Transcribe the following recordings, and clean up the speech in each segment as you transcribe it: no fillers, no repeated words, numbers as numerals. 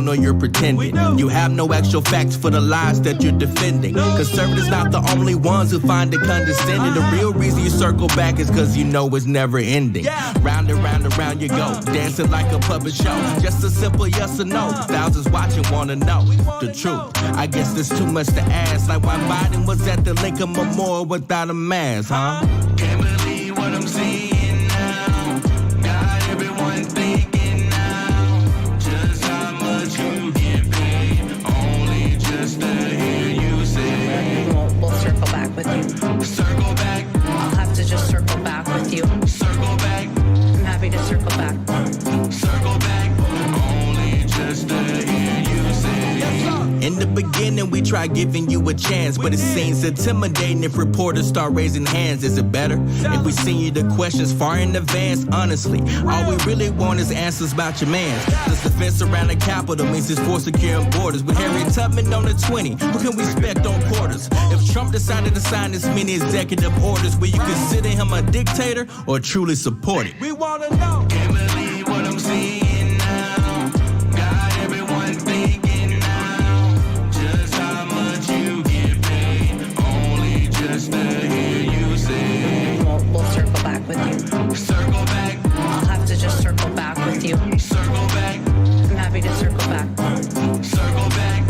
know you're pretending. You have no actual facts for the lies that you're defending. Conservatives not the only ones who find it condescending. The real reason you circle back is cause you know it's never ending. Round and round and round you go, dancing like a puppet show. Just a simple yes or no. Thousands watching wanna know the truth. I guess there's too much to ask. Like why Biden was at the Lincoln Memorial without a mask, huh? Can't believe what I'm seeing now. Got everyone thinking now. Just how much you get paid. Only just to hear you say. We'll circle back with you. Circle back. I'll have to just circle back with you. Circle back. I'm happy to circle back. Circle back. Only just to hear you say. In the beginning, we tried giving you a chance, but it seems intimidating if reporters start raising hands. Is it better if we send you the questions far in advance? Honestly, all we really want is answers about your mans. This defense around the Capitol means it's for securing borders. With Harriet Tubman on the 20, who can we expect on quarters? If Trump decided to sign this many executive orders, will you consider him a dictator or truly support it? We wanna know. Can't believe what I'm seeing now. Got everyone thinking. Just to hear you say. We'll circle back with you. Circle back. I'll have to just circle back with you. Circle back. I'm happy to circle back. Circle back.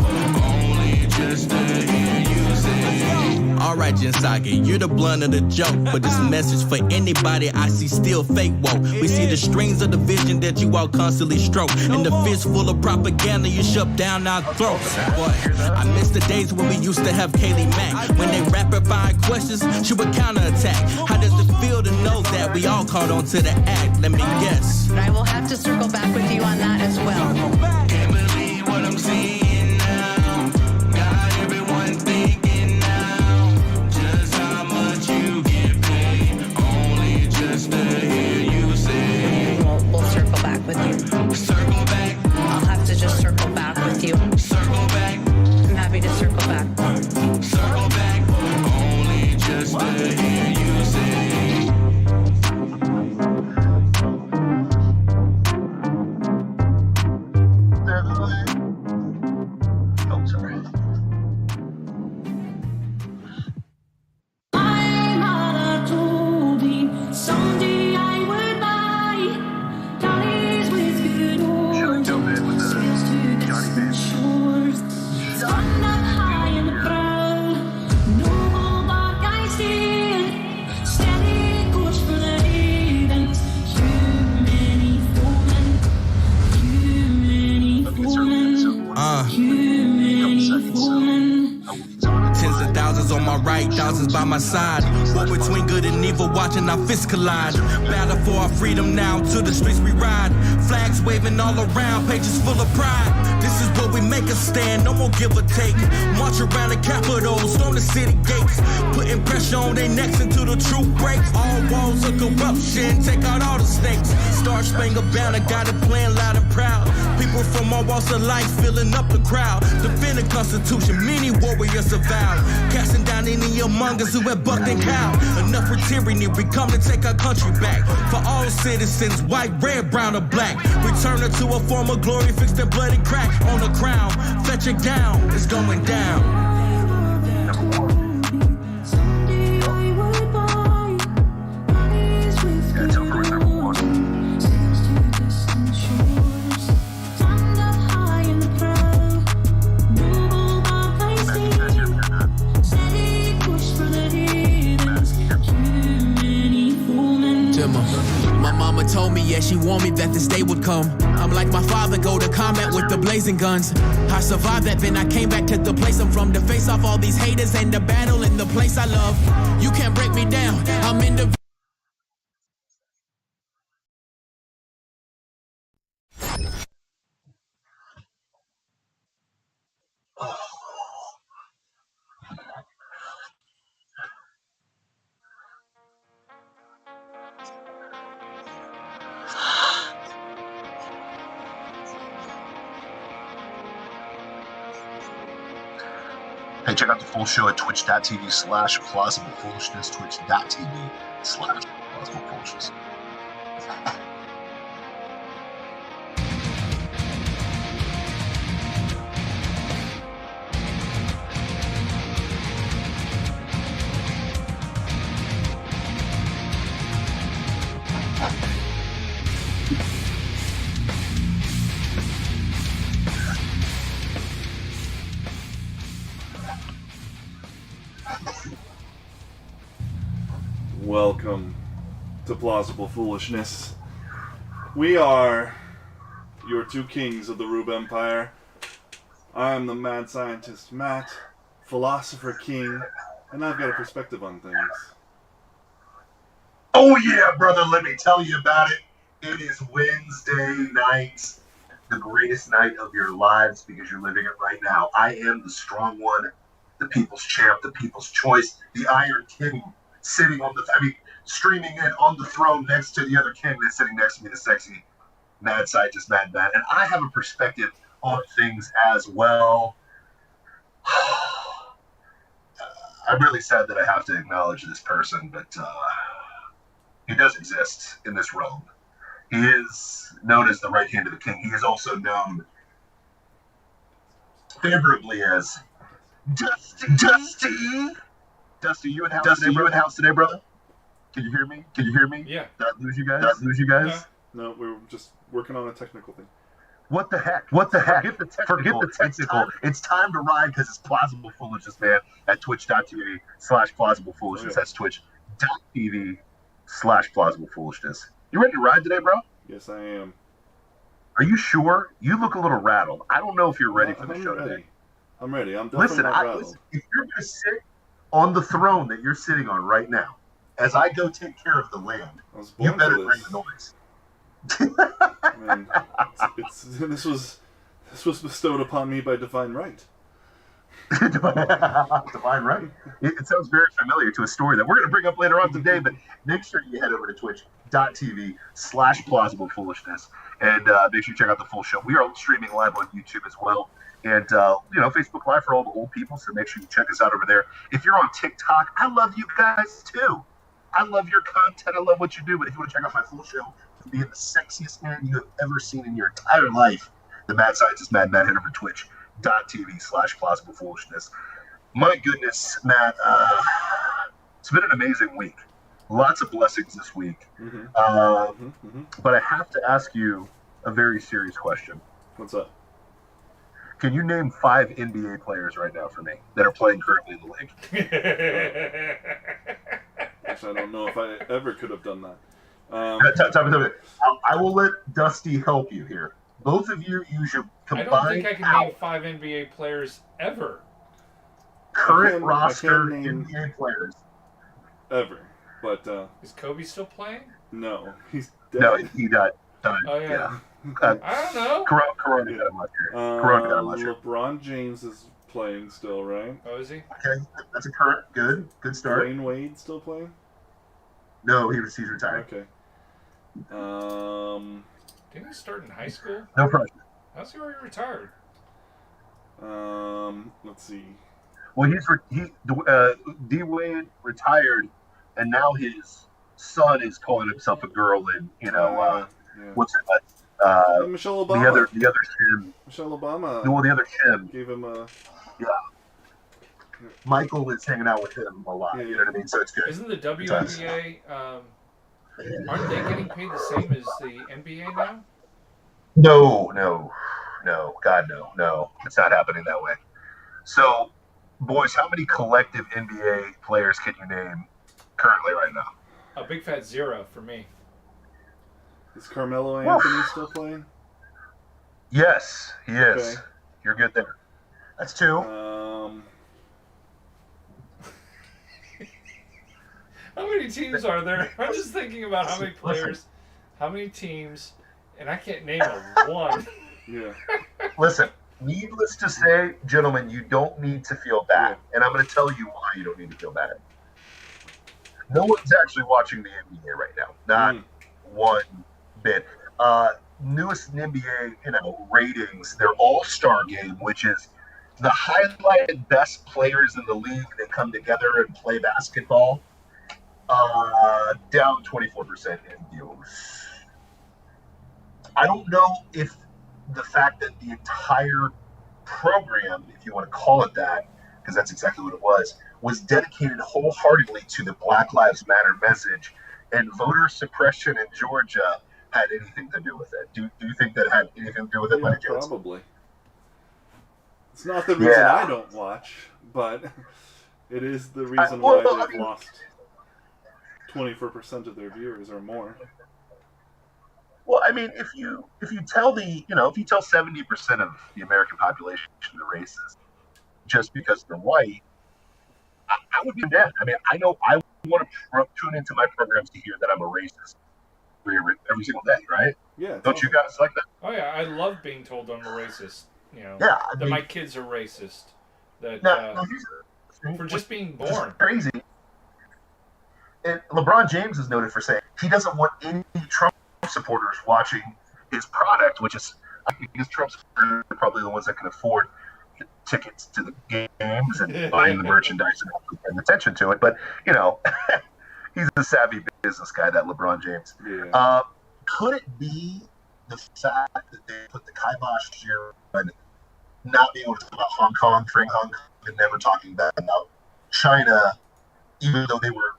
Only just to hear you say. Alright, Jensage, you're the blunt of the joke. But this message for anybody I see still fake woke. We see the strings of the vision that you all constantly stroke. And the fist full of propaganda you shove down our throats. Boy, I miss the days when we used to have Kaylee Mack. When they rapid fire questions, she would counterattack. How does it feel to know that we all caught on to the act? Let me guess. But I will have to circle back with you on that as well. Can't believe what I'm seeing now. Got everyone thinking now. Just how much you get paid. Only just to hear you say. We'll circle back with you. Circle back. I'll have to just circle back with you. Circle back. I'm happy to circle back. Circle back. Only just to hear you say. Thousands by my side. War between good and evil, watching our fists collide. Battle for our freedom now, to the streets we ride. Flags waving all around, pages full of pride. This is where we make a stand, no more give or take. March around the Capitol, storm the city gates. Putting pressure on their necks until the truth breaks. All walls of corruption, take out all the snakes. Star Spangled Banner, got it playing loud and proud. People from all walks of life filling up the crowd. Defend the Constitution, many warriors have vowed. Casting down any among us who have bucked and cowed. Enough for tyranny, we come to take our country back. For all citizens, white, red, brown, or black. Return her to a form of glory, fix the bloody crack on the crown. Fetch it down, it's going down. My mama told me, yeah, she warned me that this day would come. I'm like my father, go to combat with the blazing guns. I survived that, then I came back to the place I'm from to face off all these haters and the battle in the place I love. You can't break me down, I'm in the... Hey, check out the full show at twitch.tv/plausible foolishness, twitch.tv/plausible foolishness. Welcome to Plausible Foolishness. We are your two kings of the Rube Empire. I am the mad scientist Matt, philosopher king, and I've got a perspective on things. Oh yeah, brother, let me tell you about it. It is Wednesday night, the greatest night of your lives because you're living it right now. I am the strong one, the people's champ, the people's choice, the Iron King, sitting on streaming in on the throne next to the other king that's sitting next to me, the sexy mad scientist, Mad Matt. And I have a perspective on things as well. I'm really sad that I have to acknowledge this person, but he does exist in this realm. He is known as the right hand of the king. He is also known favorably as Dusty. Dusty, you in house today, brother? Can you hear me? Yeah. Did I lose you guys? No, we were just working on a technical thing. What the heck? Forget the technical. It's time to ride because it's Plausible Foolishness, man, at twitch.tv/Plausible Foolishness. That's twitch.tv/Plausible Foolishness. You ready to ride today, bro? Yes, I am. Are you sure? You look a little rattled. I don't know if you're ready for the show today. I'm ready. I'm definitely not rattled. If you're going to sit on the throne that you're sitting on right now, as I go take care of the land, you better bring the noise. Man, this was bestowed upon me by divine right. Divine right. It sounds very familiar to a story that we're going to bring up later on today, but make sure you head over to twitch.tv/Plausible Foolishness and make sure you check out the full show. We are streaming live on YouTube as well. And, Facebook Live for all the old people, so make sure you check us out over there. If you're on TikTok, I love you guys too. I love your content. I love what you do. But if you want to check out my full show, being the sexiest man you have ever seen in your entire life, the Mad Scientist Mad Matt, head over to twitch.tv/Plausible Foolishness. My goodness, Matt, it's been an amazing week. Lots of blessings this week. But I have to ask you a very serious question. What's up? Can you name 5 NBA players right now for me that are playing currently in the league? Actually, I don't know if I ever could have done that. I will let Dusty help you here. Both of you use your combined. I don't think I can name 5 NBA players ever. Current roster NBA players ever, but is Kobe still playing? No, he's dead. No, he got done. Oh yeah. I don't know. Corona got him up here. Corona got him up here. LeBron James is playing still, right? Oh, is he? Okay, that's a current good start. Dwayne Wade still playing? No, he's retired. Okay. Didn't he start in high school? No pressure. How's he already retired? Let's see. Well, D Wade retired, and now his son is calling himself a girl, and what's it? Michelle Obama. The other Tim. Michelle Obama. Well, the other Tim gave him a. Yeah. Michael is hanging out with him a lot. You know what I mean? So it's good. Isn't the WNBA? Aren't they getting paid the same as the NBA now? No. God, no. It's not happening that way. So, boys, how many collective NBA players can you name currently right now? A big fat 0 for me. Is Carmelo Anthony still playing? Yes, he is. Okay. You're good there. That's 2. How many teams are there? I'm just thinking about how many players, how many teams, and I can't name one. Yeah. Listen, needless to say, gentlemen, you don't need to feel bad. And I'm going to tell you why you don't need to feel bad. No one's actually watching the NBA right now. Not one bit. Newest NBA, ratings, their All-Star game, which is the highlighted best players in the league that come together and play basketball, down 24% in views. I don't know if the fact that the entire program, if you want to call it that, because that's exactly what it was dedicated wholeheartedly to the Black Lives Matter message, and voter suppression in Georgia had anything to do with it. Do you think that had anything to do with it? Yeah, probably. It's not the reason I don't watch, but It is the reason well, why I they've mean- lost 24% of their viewers or more. Well, I mean, if you tell if you tell 70% of the American population they're racist just because they're white, I would be dead. I mean, I know I want to tune into my programs to hear that I'm a racist every single day, right? Yeah. Don't you guys like that? Oh yeah, I love being told I'm a racist. You know, Yeah, I that mean- my kids are racist. That Now, here's the thing, for just being which is born. crazy. And LeBron James is noted for saying he doesn't want any Trump supporters watching his product, which is because Trump supporters are probably the ones that can afford tickets to the games and buying the merchandise and paying attention to it. But he's a savvy business guy, that LeBron James. Yeah. Could it be the fact that they put the kibosh here on not being able to talk about Hong Kong, freeing Hong Kong, and never talking about China, even though they were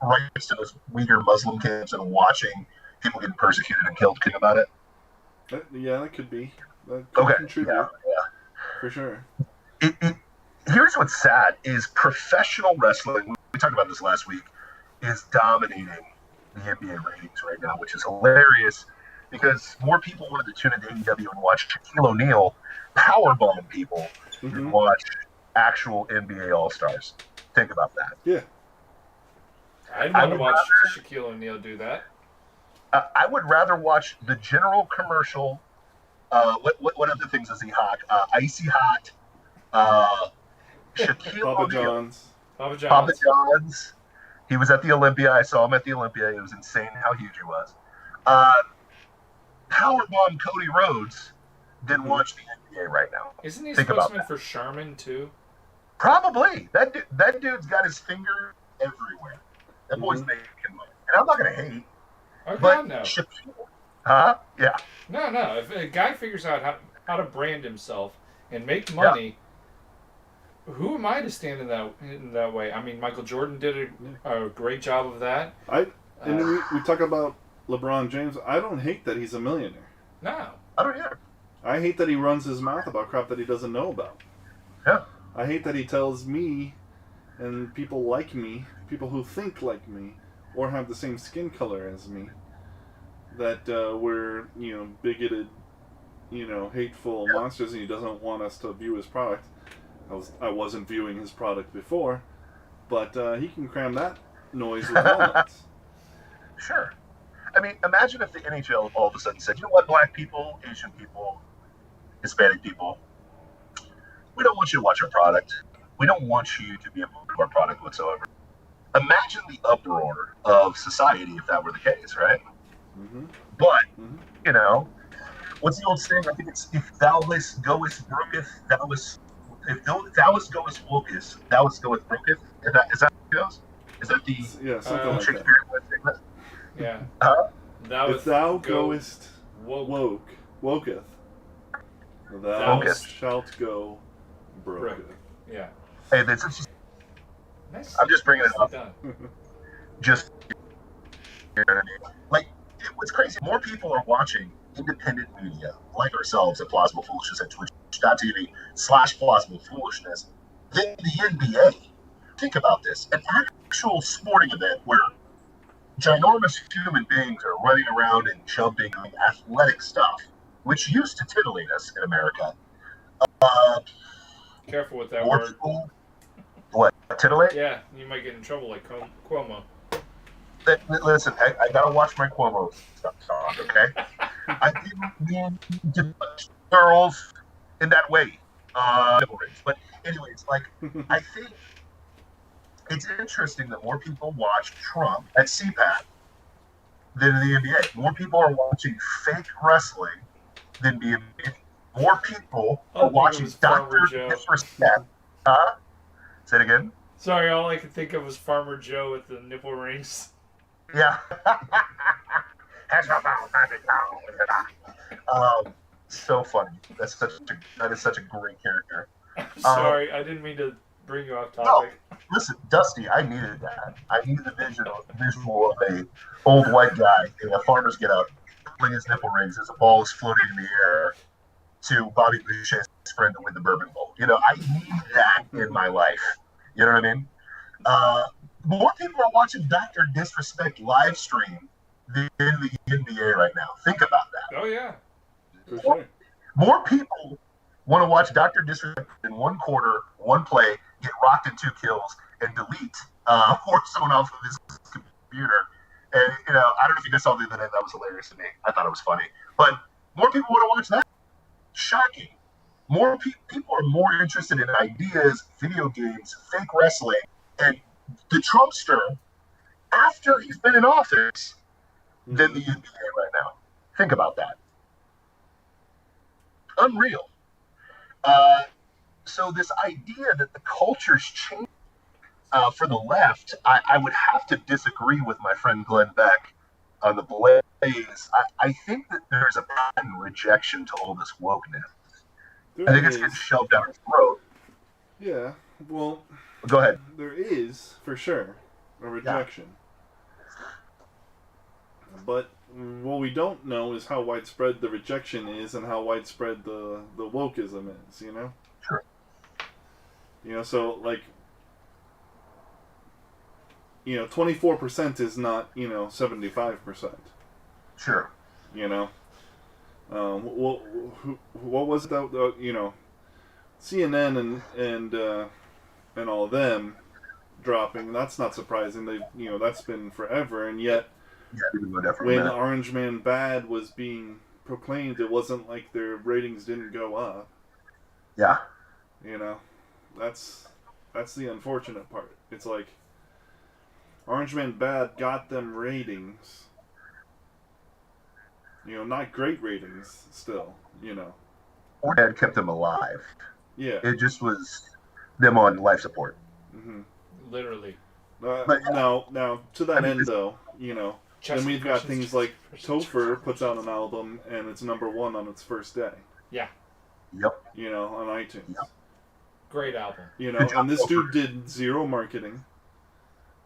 right next to those Uyghur Muslim camps and watching people getting persecuted and killed? Think about it. That could be. That could Okay. contribute. Yeah. For sure. Here's what's sad is professional wrestling, we talked about this last week, is dominating the NBA ratings right now, which is hilarious because more people wanted to tune into AEW and watch Shaquille O'Neal powerbomb people than watch actual NBA All-Stars. Think about that. Yeah. I'd I want to would watch rather- Shaquille O'Neal do that. I would rather watch the general commercial. What other things is he hot? Icy Hot. Shaquille Papa O'Neal. John's. Papa John's. Papa John's. He was at the Olympia. I saw him at the Olympia. It was insane how huge he was. Powerbomb Cody Rhodes didn't watch the NBA right now. Isn't he a Think about spokesman for Charmin too? Probably. That dude's got his finger everywhere. That boy's making money. And I'm not going to hate, Oh but God, no. Shaquille. Huh? Yeah. No. If a guy figures out how to brand himself and make money, who am I to stand in that way? I mean, Michael Jordan did a great job of that. We talk about LeBron James. I don't hate that he's a millionaire. No. I don't either. I hate that he runs his mouth about crap that he doesn't know about. Yeah. I hate that he tells me and people like me, people who think like me, or have the same skin color as me, that we're, bigoted, hateful monsters, and he doesn't want us to view his product. I wasn't viewing his product before, but he can cram that noise with walnuts. Sure. I mean, imagine if the NHL all of a sudden said, you know what, black people, Asian people, Hispanic people, we don't want you to watch our product. We don't want you to be a part of our product whatsoever. Imagine the uproar of society if that were the case, right? Mm-hmm. But, Mm-hmm. What's the old saying? I think it's, if thou goest broketh, if thou goest wokest, thou goest broketh. Is that how it goes? Is that the Something old like that. Shakespearean statement? Yeah. Huh? If thou goest woke. woketh, Thou thou shalt go broketh. Yeah. Hey, this is just, Nice. I'm just bringing it up. Done. Just, like, what's crazy, more people are watching independent media like ourselves at Plausible Foolishness at twitch.tv/Plausible Foolishness than the NBA. Think about this. An actual sporting event where ginormous human beings are running around and jumping and athletic stuff, which used to titillate us in America. Careful with that More word. people, what, titillate? Yeah, you might get in trouble like Cuomo. Listen, I gotta watch my Cuomo stuff, okay? I didn't mean to put girls in that way. But anyways, I think it's interesting that more people watch Trump at CPAC than the NBA. More people are watching fake wrestling than the NBA. More people Oh, I are think it watching was Farmer Dr. Joe. Disrespect. Say it again? Sorry, all I could think of was Farmer Joe with the nipple rings. Yeah. So funny. That is such a great character. Sorry, I didn't mean to bring you off No, topic. listen, Dusty, I needed that. I needed the visual of a old white guy in a farmer's get out, pulling his nipple rings as a ball is floating in the air. to Bobby Boucher's friend to win the Bourbon Bowl. You know, I need that in my life. You know what I mean? More people are watching Dr. Disrespect live stream than the NBA right now. Think about that. Oh yeah. For sure. More people want to watch Dr. Disrespect in one quarter, one play, get rocked in 2 kills, and delete Warzone off of his computer. And, you know, I don't know if you guys saw the other day. That was hilarious to me. I thought it was funny. But more people want to watch that. Shocking. More people are more interested in ideas, video games, fake wrestling, and the Trumpster after he's been in office than the NBA right now. Think about that. Unreal. So this idea that the culture's changed for the left, I would have to disagree with my friend Glenn Beck on the Blaze. I think that there's a patent rejection to all this wokeness. I think it's getting shoved down our throat. Yeah, well, Go ahead. there is, for sure, a rejection. But what we don't know is how widespread the rejection is and how widespread the wokeism is, you know? Sure. You know, so, like, you know, 24% is not, you know, 75%. Sure. You know? What was it that, you know, CNN and all of them dropping, that's not surprising. They, you know, that's been forever, and yet when Orange Man Bad was being proclaimed, it wasn't like their ratings didn't go up. Yeah. You know, that's the unfortunate part. It's like Orange Man Bad got them ratings. You know, not great ratings still, you know. Or Dad kept them alive. Yeah. It just was them on life support. Mm-hmm. Literally. Now, to that end, though, you know, then we've got things like Topher puts out an album and it's #1 on its first day. Yeah. Yep. You know, on iTunes. Yep. Great album. You know, and this dude did zero marketing,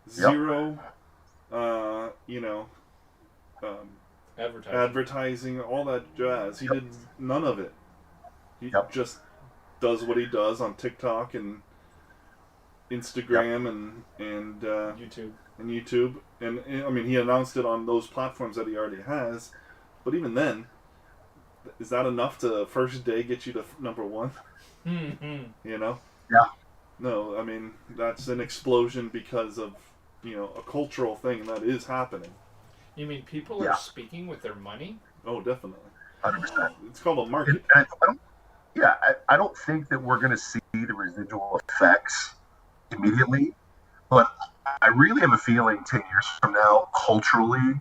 zero, you know, advertising, all that jazz. He did none of it. He just does what he does on TikTok and Instagram and YouTube. And I mean, he announced it on those platforms that he already has. But even then, is that enough to first day get you to #1? You know? Yeah. No, I mean, that's an explosion because of, you know, a cultural thing that is happening. You mean people are speaking with their money? Oh, definitely. 100%. It's called a market. And I don't think that we're going to see the residual effects immediately, but I really have a feeling 10 years from now, culturally,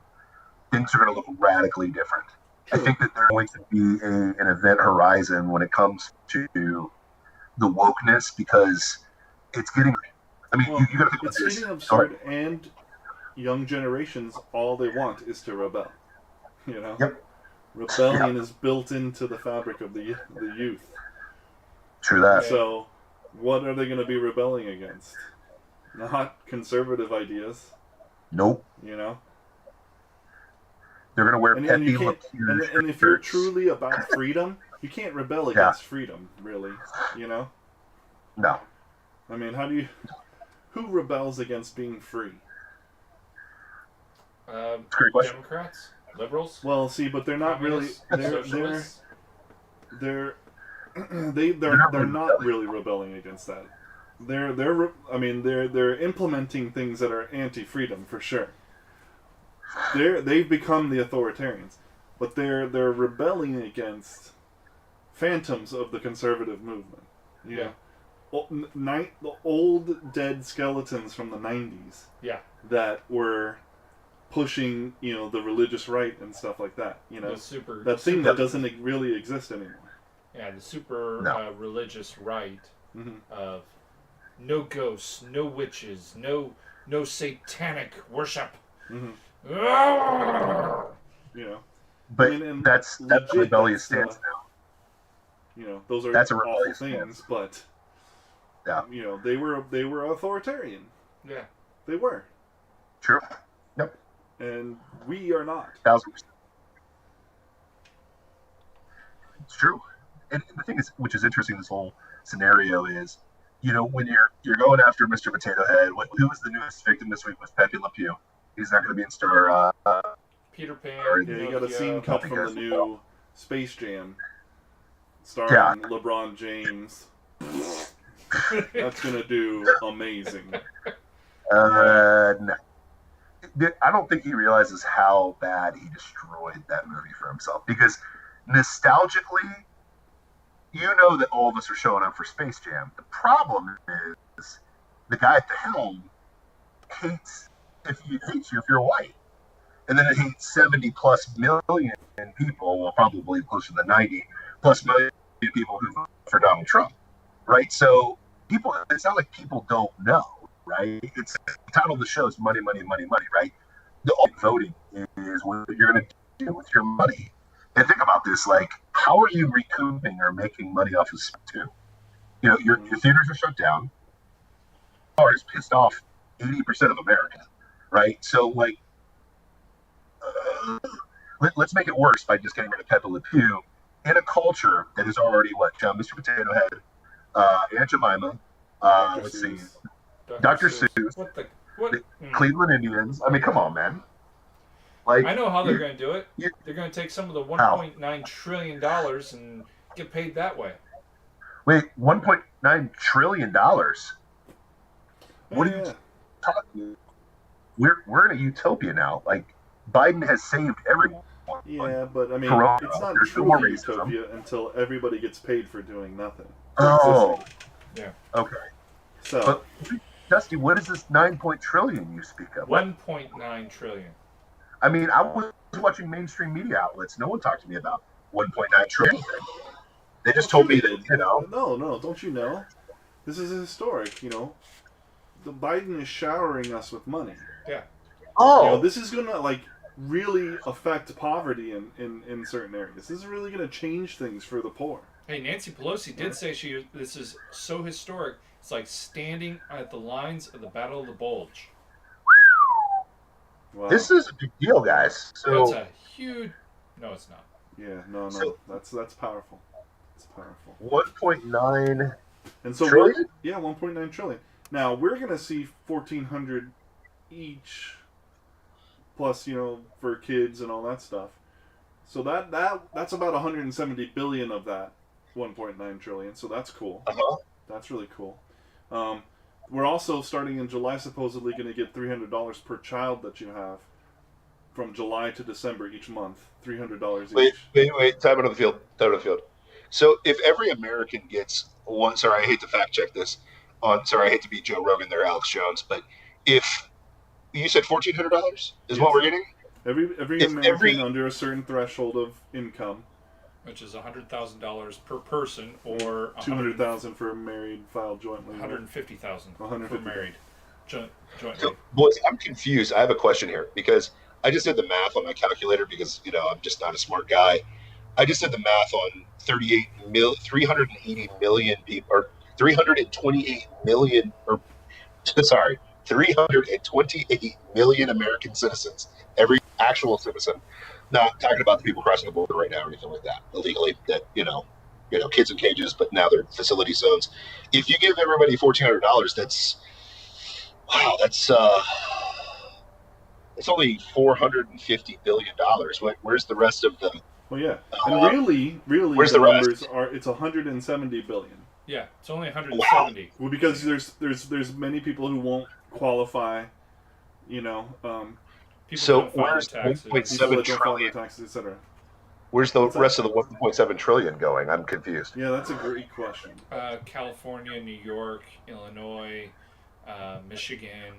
things are going to look radically different. True. I think that there's going to be an event horizon when it comes to the wokeness, because it's getting, I mean, you got to think about this. It's getting absurd, and young generations, all they want is to rebel. You know? Yep. Rebellion is built into the fabric of the youth. True that. So, what are they going to be rebelling against? Not conservative ideas. Nope. You know? They're going to wear and if you're truly about freedom, you can't rebel against freedom, really. You know? No. I mean, who rebels against being free? Great question. Democrats? Liberals? Well, see, but they're not really. They're not really rebelling against that. They're implementing things that are anti-freedom for sure. They've become the authoritarians, but they're rebelling against phantoms of the conservative movement. Yeah. The old dead skeletons from the 90s. Yeah. That were pushing, you know, the religious right and stuff like that. You know, that thing that doesn't really exist anymore. Yeah, the super religious right of no ghosts, no witches, no satanic worship. Mm-hmm. You know, but that's a rebellious stance now. You know, those are awful things, but you know, they were authoritarian. Yeah, they were. True. Yep. And we are not. 1,000%. It's true. and the thing is, which is interesting, this whole scenario is, when you're going after Mr. Potato Head, who was the newest victim this week was Pepe Le Pew. He's not going to be in Star. Peter Pan. Yeah, you got a scene cut from the new Space Jam, Yeah. starring LeBron James. That's gonna do amazing. No. I don't think he realizes how bad he destroyed that movie for himself. Because nostalgically, that all of us are showing up for Space Jam. The problem is the guy at the helm hates you if you're white. And then it hates 70 plus million people, well, probably closer to 90 plus million people who voted for Donald Trump, right? So it's not like people don't know, right? It's the title of the show is Money, Money, Money, Money, right? The voting is what you're going to do with your money. And think about this, like, how are you recouping or making money off of too? Your theaters are shut down. Is pissed off 80% of America, right? So, like, let's make it worse by just getting rid of Pepe Le Pew in a culture that is already Mr. Potato Head, Aunt Jemima, let's see, Dr. Seuss, What? Cleveland Indians. I mean, come on, man. Like, I know how they're going to do it. They're going to take some of the $1.9 trillion and get paid that way. Wait, $1.9 trillion? What are you talking? We're in a utopia now. Like, Biden has saved everyone. Yeah, but I mean, it's not true utopia until everybody gets paid for doing nothing. Oh, yeah. Okay. So, but, Dusty, what is this 9 trillion you speak of? 1.9 trillion. I mean, I was watching mainstream media outlets. No one talked to me about 1.9 trillion. They just told me that, No, don't you know? This is historic, The Biden is showering us with money. Yeah. Oh. This is going to, really affect poverty in certain areas. This is really going to change things for the poor. Hey, Nancy Pelosi did say this is so historic. It's like standing at the lines of the Battle of the Bulge. Wow. This is a big deal, guys. So that's a huge. No, it's not. Yeah, no. That's powerful. It's powerful. 1.9 and so trillion? 1.9 trillion. Now we're gonna see 1,400 each, plus for kids and all that stuff. So that's about 170 billion of that 1.9 trillion. So that's cool. Uh-huh. That's really cool. We're also starting in July supposedly going to get $300 per child that you have from July to December each month. $300 each. Wait. Time out of the field. So if every American gets one, sorry, I hate to fact check this. Sorry, I hate to be Joe Rogan there, Alex Jones, but if you said $1,400 is what we're getting? Every American under a certain threshold of income. Which is $100,000 per person, or $200,000 for married filed jointly. $150,000 for married jointly. So, boys, I'm confused. I have a question here because I just did the math on my calculator because I'm just not a smart guy. I just did the math on 380 million people, or 328 million, or 328 million American citizens. Every actual citizen. Not talking about the people crossing the border right now or anything like that illegally. That kids in cages, but now they're facility zones. If you give everybody $1,400, that's it's only $450 billion. Where's the rest of the? Well, yeah, and really, where's the rest? numbers are it's 170 billion. Yeah, it's only 170. Wow. Well, because there's many people who won't qualify. People so where's 1.7 trillion? Taxes, etc. Where's the rest of the 1.7 trillion going? I'm confused. Yeah, that's a great question. California, New York, Illinois, Michigan.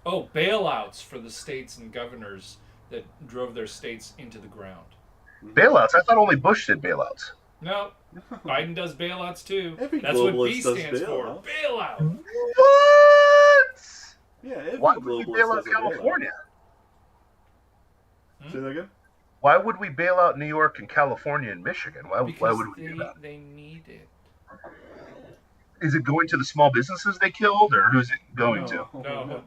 Bailouts for the states and governors that drove their states into the ground. Bailouts? I thought only Bush did bailouts. No, Biden does bailouts too. Every That's what B globalist stands does for. bailouts. Bailout. What? Yeah, every Why would we bail out California? Say that again? Why would we bail out New York and California and Michigan? Why would we do that? They need it. Is it going to the small businesses they killed, or who's it going to? No.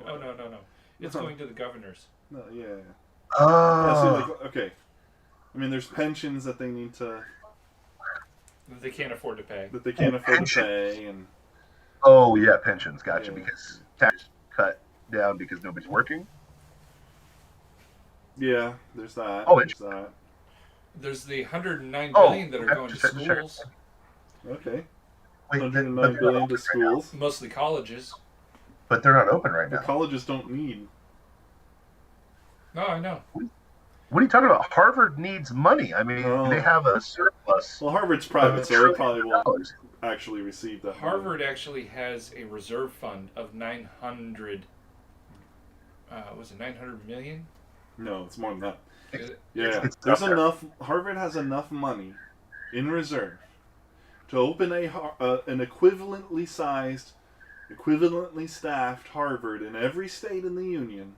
It's going to the governors. No, yeah. Oh. Yeah, so okay. I mean, there's pensions that they need to that they can't afford to pay. that they can't afford to pay, and Oh yeah, pensions. Gotcha. Yeah. Because tax cut down because nobody's working. yeah, there's that. Oh, there's that. There's the 109 Oh, billion that are okay, going to just had to check. schools, Okay, Wait, 109 billion to schools. mostly colleges. but they're not open right The now. colleges don't need. No, I know. What are you talking about? Harvard needs money. I mean, Oh. they have a surplus. Well, Harvard's of private, so $1 they probably trillion. won't actually receive that. money. Harvard actually has a reserve fund of 900. Was it 900 million? No, it's more than that. Is it? Yeah, It's there's up there. enough. Harvard has enough money in reserve to open an equivalently sized, equivalently staffed Harvard in every state in the union,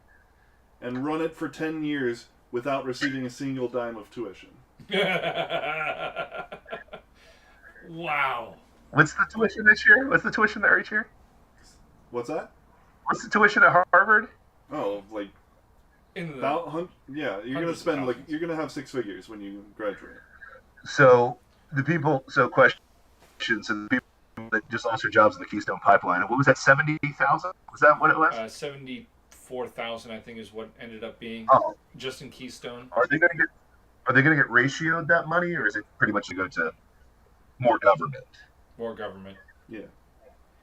and run it for 10 years without receiving a single dime of tuition. Wow. What's the tuition this year? What's the tuition there each year? What's that? What's the tuition at Harvard? Oh, like In the yeah, you're gonna Hundreds of spend like thousands. you're gonna have 6 figures when you graduate. So questions and the people that just lost their jobs in the Keystone Pipeline. What was that? 70,000? Was that what it was? 74,000, I think, is what ended up being Oh, just in Keystone. are they going to get ratioed that money, or is it pretty much to go to more government? More government. Yeah.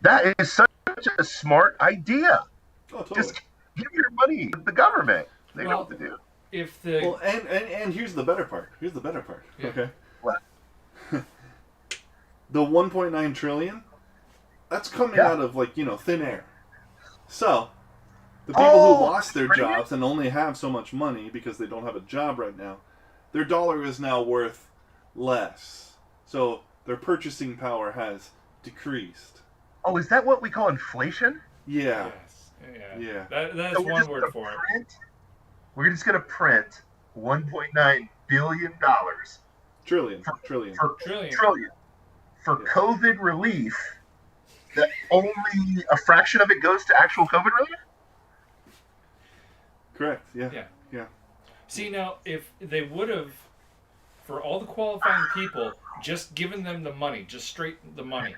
That is such a smart idea. Oh, totally. Just give your money to the government. They know Well, what to do. If the Well, and here's the better part. Here's the better part. Yeah. Okay. What? The 1.9 trillion, that's coming Yeah. out of thin air. So, the people who lost their pretty jobs and only have so much money because they don't have a job right now, their dollar is now worth less. So their purchasing power has decreased. Oh, is that what we call inflation? Yeah. yes, yeah, Yeah. That's So we're one just word gonna for it. We're just going to print $1.9 billion Trillion. For Trillion. trillion for Yeah. COVID relief. That only a fraction of it goes to actual COVID relief. Correct. Yeah. Yeah. Yeah. See, now, if they would have, for all the qualifying people, just given them the money, just straight the money,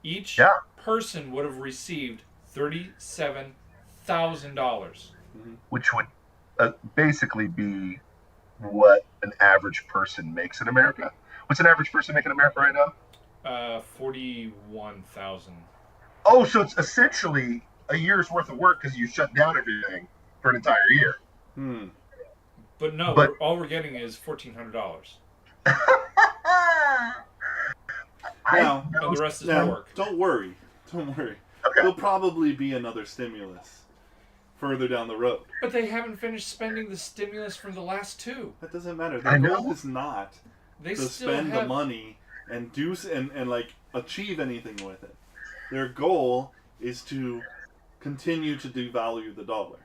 each Yeah. person would have received $37,000. Which would basically be what an average person makes in America. What's an average person making in America right now? 41,000. Oh, so it's essentially a year's worth of work because you shut down everything for an entire year. Hmm. But no, But- all we're getting is $1,400. Now, And the rest is now, work. don't worry. Don't worry. Okay. There'll probably be another stimulus further down the road. But they haven't finished spending the stimulus from the last two. That doesn't matter. I The know. goal is not They to still spend have the money and achieve anything with it. Their goal is to continue to devalue the dollar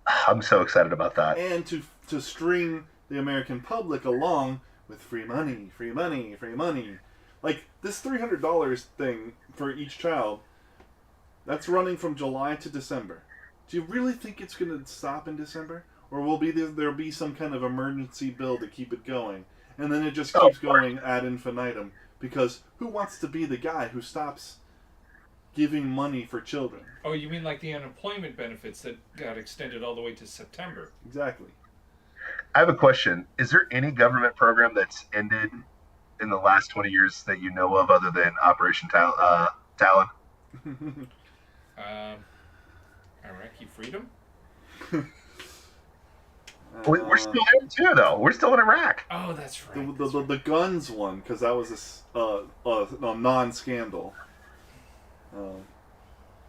I'm so excited about that. and to string the American public along with free money, free money, free money. Like this $300 thing for each child, that's running from July to December. Do you really think it's going to stop in December, or will there'll be some kind of emergency bill to keep it going, and then it just keeps going ad infinitum? Because who wants to be the guy who stops giving money for children? Oh, you mean like the unemployment benefits that got extended all the way to September? Exactly. I have a question. Is there any government program that's ended in the last 20 years that you know of other than Operation Talon? Iraqi freedom? We're still there too, though. We're still in Iraq. Oh, that's right. The guns one, because that was a non-scandal.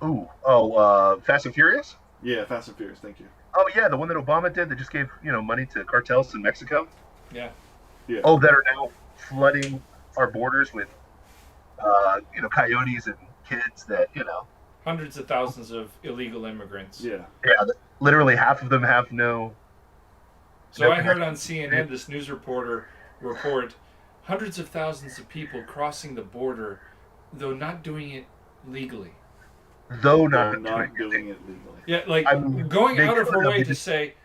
Fast and Furious? Yeah, Fast and Furious. Thank you. Oh, yeah, the one that Obama did that just gave, money to cartels in Mexico. Yeah. Yeah. Oh, that are now flooding our borders with, coyotes and kids that, Hundreds of thousands of illegal immigrants. Yeah. literally half of them have no. So I heard on CNN this news report hundreds of thousands of people crossing the border, though not doing it legally. Though They're not not doing it legally. Yeah, like I'm- going they out of could her have, way they to just- say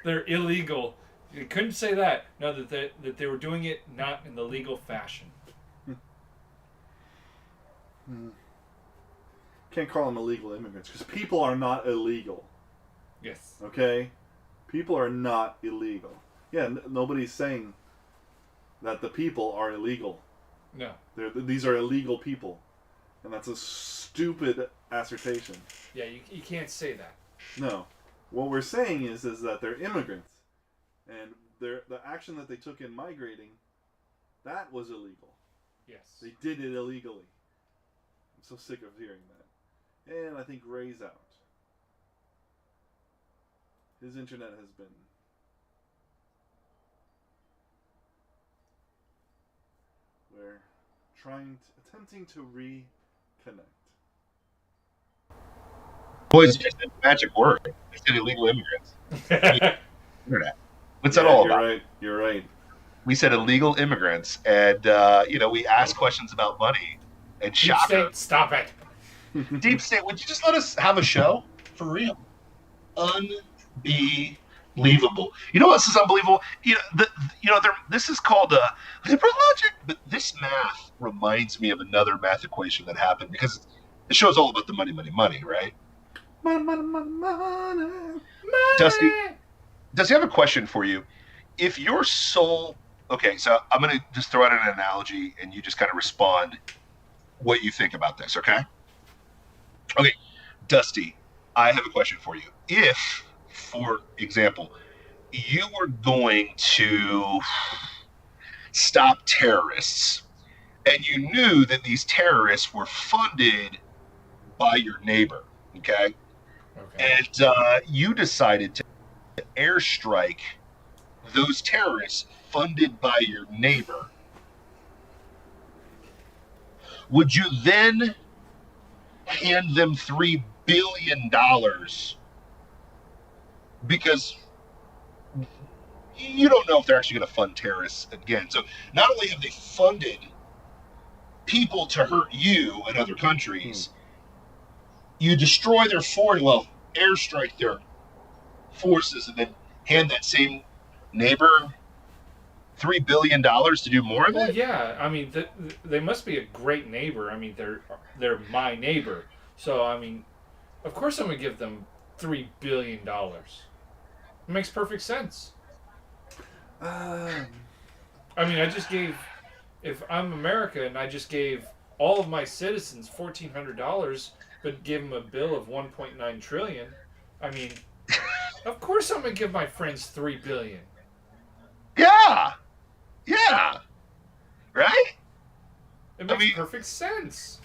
they're illegal. You couldn't say that. No, that they were doing it not in the legal fashion. Can't call them illegal immigrants because people are not illegal. Yes. Okay? People are not illegal. Yeah, nobody's saying that the people are illegal. No. These are illegal people. And that's a stupid assertion. Yeah, you can't say that. No. What we're saying is that they're immigrants. And the action that they took in migrating, that was illegal. Yes. They did it illegally. I'm so sick of hearing that. And I think Ray's out. His internet has been... We're attempting to reconnect. Boys, just a magic word. I said illegal immigrants. Internet. What's that all about? You're right. We said illegal immigrants, and we asked questions about money. And Deep shocker, State, stop it. Deep State, would you just let us have a show for real? Unbelievable. You know what else is unbelievable? This is called liberal logic, but this math reminds me of another math equation that happened because the show's all about the money, right? Money. Dusty, I have a question for you. If your soul... Okay, so I'm going to just throw out an analogy, and you just kind of respond what you think about this, okay? Okay, Dusty, I have a question for you. If, for example, you were going to stop terrorists, and you knew that these terrorists were funded by your neighbor, okay? And you decided to airstrike those terrorists funded by your neighbor, would you then hand them $3 billion because you don't know if they're actually going to fund terrorists again? So not only have they funded people to hurt you and other countries, you destroy their airstrike their forces, and then hand that same neighbor $3 billion to do more of it? Well, yeah. I mean, they must be a great neighbor. I mean, they're my neighbor. So, I mean, of course I'm going to give them $3 billion. It makes perfect sense. I mean, if I'm America and I just gave all of my citizens $1,400, but give them a bill of $1.9 trillion, I mean, of course I'm going to give my friends $3 billion. Yeah. Right? It makes perfect sense.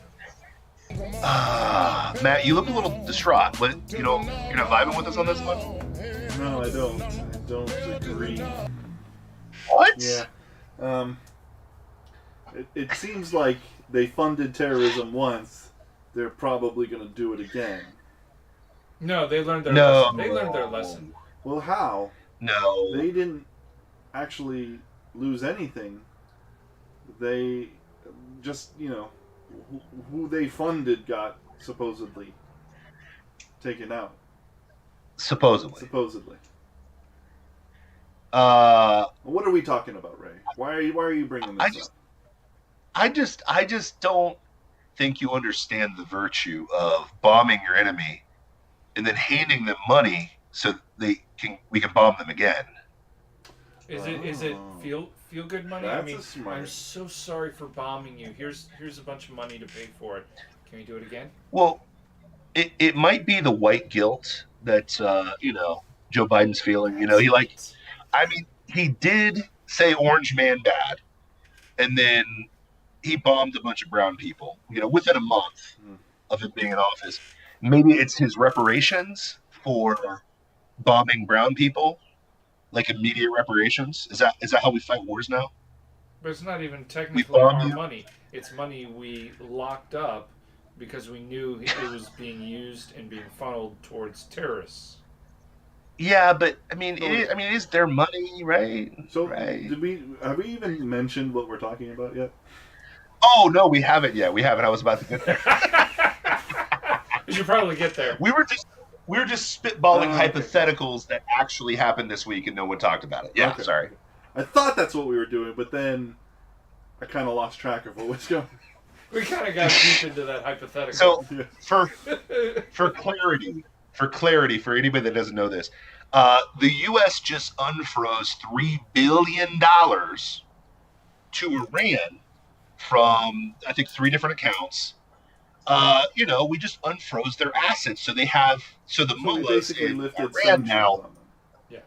Matt, you look a little distraught. But you're not vibing with us on this one? No, I don't. I don't agree. What? Yeah. It seems like they funded terrorism once. They're probably going to do it again. No, they learned their lesson. They learned their lesson. Well, how? No. They didn't actually lose anything. They just, who they funded got supposedly taken out. Supposedly. What are we talking about, Ray? Why are you bringing this up? I just don't think you understand the virtue of bombing your enemy and then handing them money so we can bomb them again. Is it feel good money? That's I mean, smart. I'm so sorry for bombing you. Here's a bunch of money to pay for it. Can we do it again? Well, it might be the white guilt that Joe Biden's feeling. He did say Orange Man bad, and then he bombed a bunch of brown people. Within a month of him being in office. Maybe it's his reparations for bombing brown people. Like immediate reparations? Is that how we fight wars now? But it's not even technically our money. It's money we locked up because we knew it was being used and being funneled towards terrorists. Yeah, but it is their money, right? So right. Have we even mentioned what we're talking about yet? Oh no, we haven't yet. We haven't. I was about to get there. You should probably get there. We were just spitballing hypotheticals that actually happened this week and no one talked about it. Yeah, okay. Sorry. I thought that's what we were doing, but then I kind of lost track of what was going on. We kind of got deep into that hypothetical. So for clarity, for anybody that doesn't know this, the U.S. just unfroze $3 billion to Iran from, I think, 3 different accounts. We just unfroze their assets, so the mullahs basically in lifted Iran sanctions now. on them. yes.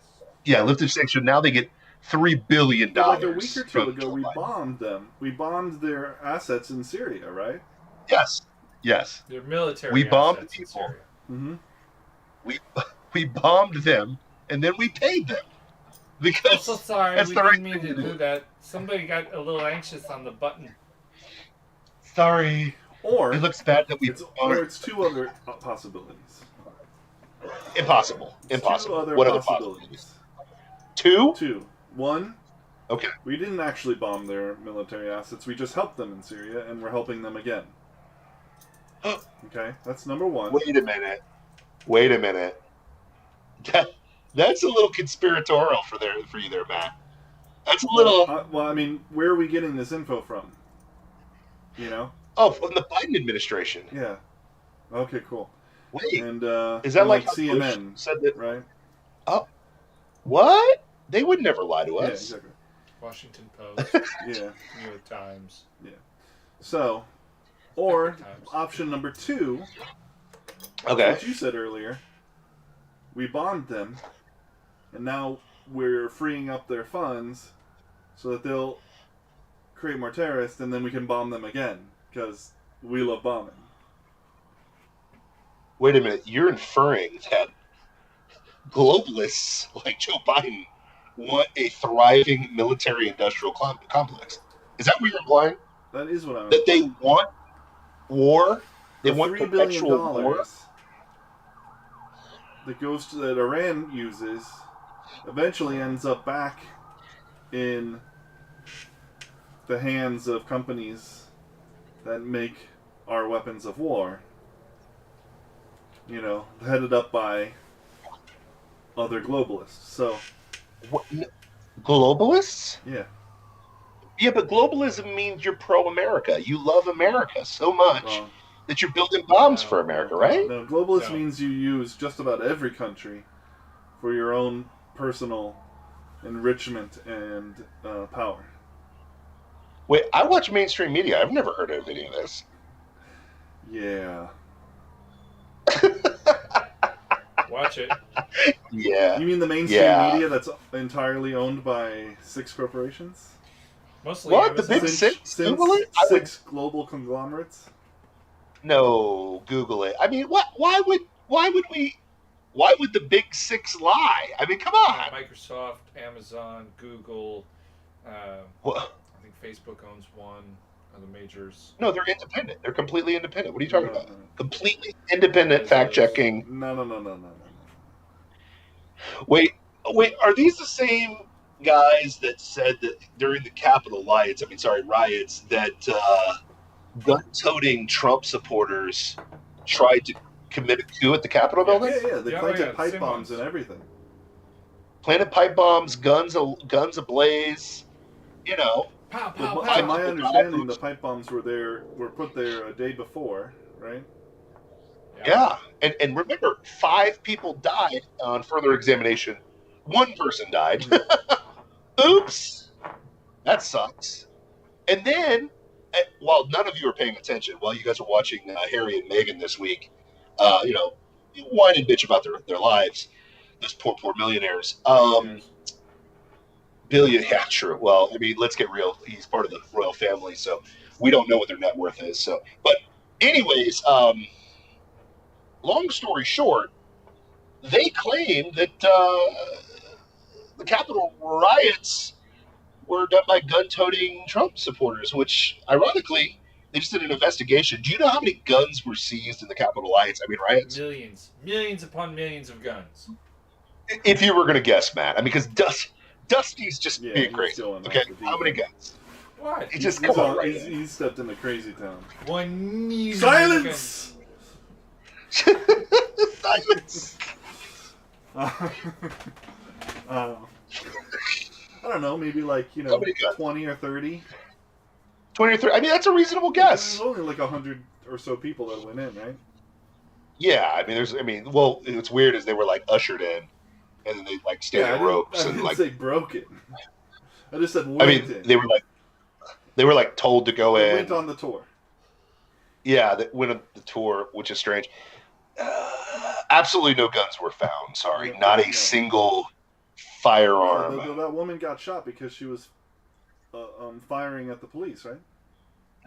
Yeah, lifted sanctions. Now they get $3 billion. But like a week or two from ago, Joe we Biden. bombed them. We bombed their assets in Syria, right? Yes. Their military We bombed assets in people. Syria. Mm-hmm. We bombed them, and then we paid them because I'm so sorry. that's We the right didn't mean thing to to do that. Somebody got a little anxious on the button. Sorry. Or It looks bad that we. it's 2 other possibilities. Impossible. 2 other What other possibilities. possibilities? 2? 2. 1. Okay. We didn't actually bomb their military assets. We just helped them in Syria, and we're helping them again. Okay, that's number 1. Wait a minute. That's a little conspiratorial for you there, Matt. That's a little. Well, I mean, where are we getting this info from? Oh, from the Biden administration. Yeah. Okay, cool. Wait. And Is that like CNN Bush said that? right? Oh, what? They would never lie to Yeah, us. exactly. Washington Post, Yeah. New York Times. So, or Times. option number 2, Okay. what you said earlier, we bombed them, and now we're freeing up their funds so that they'll create more terrorists, and then we can bomb them again because we love bombing. Wait a minute. You're inferring that globalists like Joe Biden want a thriving military-industrial complex. Is that what you're implying? That is what I'm. That they want war? They The want $3 billion perpetual war? that Iran uses eventually ends up back in the hands of companies that make our weapons of war. Headed up by other globalists. So, What? Globalists? yeah. Yeah, but globalism means you're pro-America. You love America so much Wrong. that you're building bombs for America, right? No, globalist No. means you use just about every country for your own personal enrichment and power. Wait, I watch mainstream media. I've never heard of any of this. Yeah. Watch it. Yeah. You mean the mainstream Yeah. media that's entirely owned by 6 corporations? Mostly What? The Amazon. big 6? Since Google it? I would, 6 global conglomerates? no, Google it. I mean, why would the big 6 lie? I mean, come on. Microsoft, Amazon, Google. Well, I think Facebook owns one of the majors. no, they're independent. They're completely independent. What are you talking about? No. Completely independent fact checking. No. Wait, are these the same guys that said that during the Capitol riots, that gun-toting Trump supporters tried to commit a coup at the Capitol building? Yeah. They planted pipe same bombs ones. and everything. Planted pipe bombs, guns ablaze, Pow, But pow, to pow. my understanding, the pipe bombs were put there a day before, right? Yeah. And remember, 5 people died on further examination. 1 person died. Oops. That sucks. And then, while none of you are paying attention, while you guys are watching Harry and Meghan this week, whine and bitch about their lives, those poor millionaires. Yeah, true. Well, I mean, let's get real. He's part of the royal family, so we don't know what their net worth is. So, but anyways, long story short, they claim that the Capitol riots were done by gun-toting Trump supporters, which, ironically, they just did an investigation. Do you know how many guns were seized in the Capitol riots? Riots? Millions upon millions of guns. If you were going to guess, Matt. I mean, because Dusty's just being he's crazy. going Okay, off the deep how many end. guns? What? He just come on right in. He's stepped into crazy town. One million Silence! Silence. I don't know, maybe like, How many guns? 20 or 30. 20 or 30. I mean, that's a reasonable guess. There's only like 100 or so people that went in, right? Yeah, I mean, well, what's weird is they were like ushered in, and then they like stand I in ropes didn't and like. say broken. I just said I went mean, in. they were like told to go They in. went on the tour. Yeah, they went on the tour, which is strange. Absolutely no guns were found. Sorry, not a single firearm. That woman got shot because she was firing at the police, right?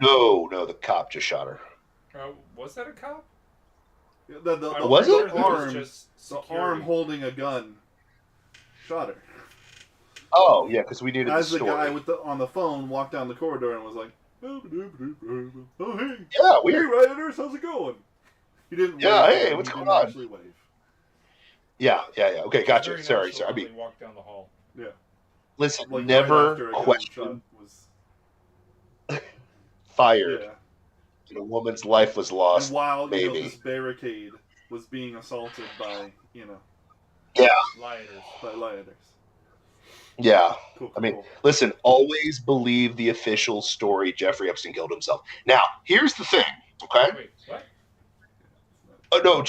No, the cop just shot her. Was that a cop? The Was it? The arm holding a gun shot her. Oh yeah, because we needed As the the story. guy on the phone walked down the corridor and was like, "Oh hey, Yeah, weird. Hey rioters, how's it going?" He didn't. Yeah, wave hey, them. what's He going didn't on? Actually wave. Yeah. Okay, gotcha. Very Sorry. natural I when mean, they walked down the hall. Yeah. listen, Like right never after a gunshot question was. fired. Yeah. And a woman's life was lost. And while maybe. this barricade was being assaulted by rioters. Yeah. Cool, I mean, cool. listen, always believe the official story. Jeffrey Epstein killed himself. Now, here's the thing, okay? Wait, what? Oh, no,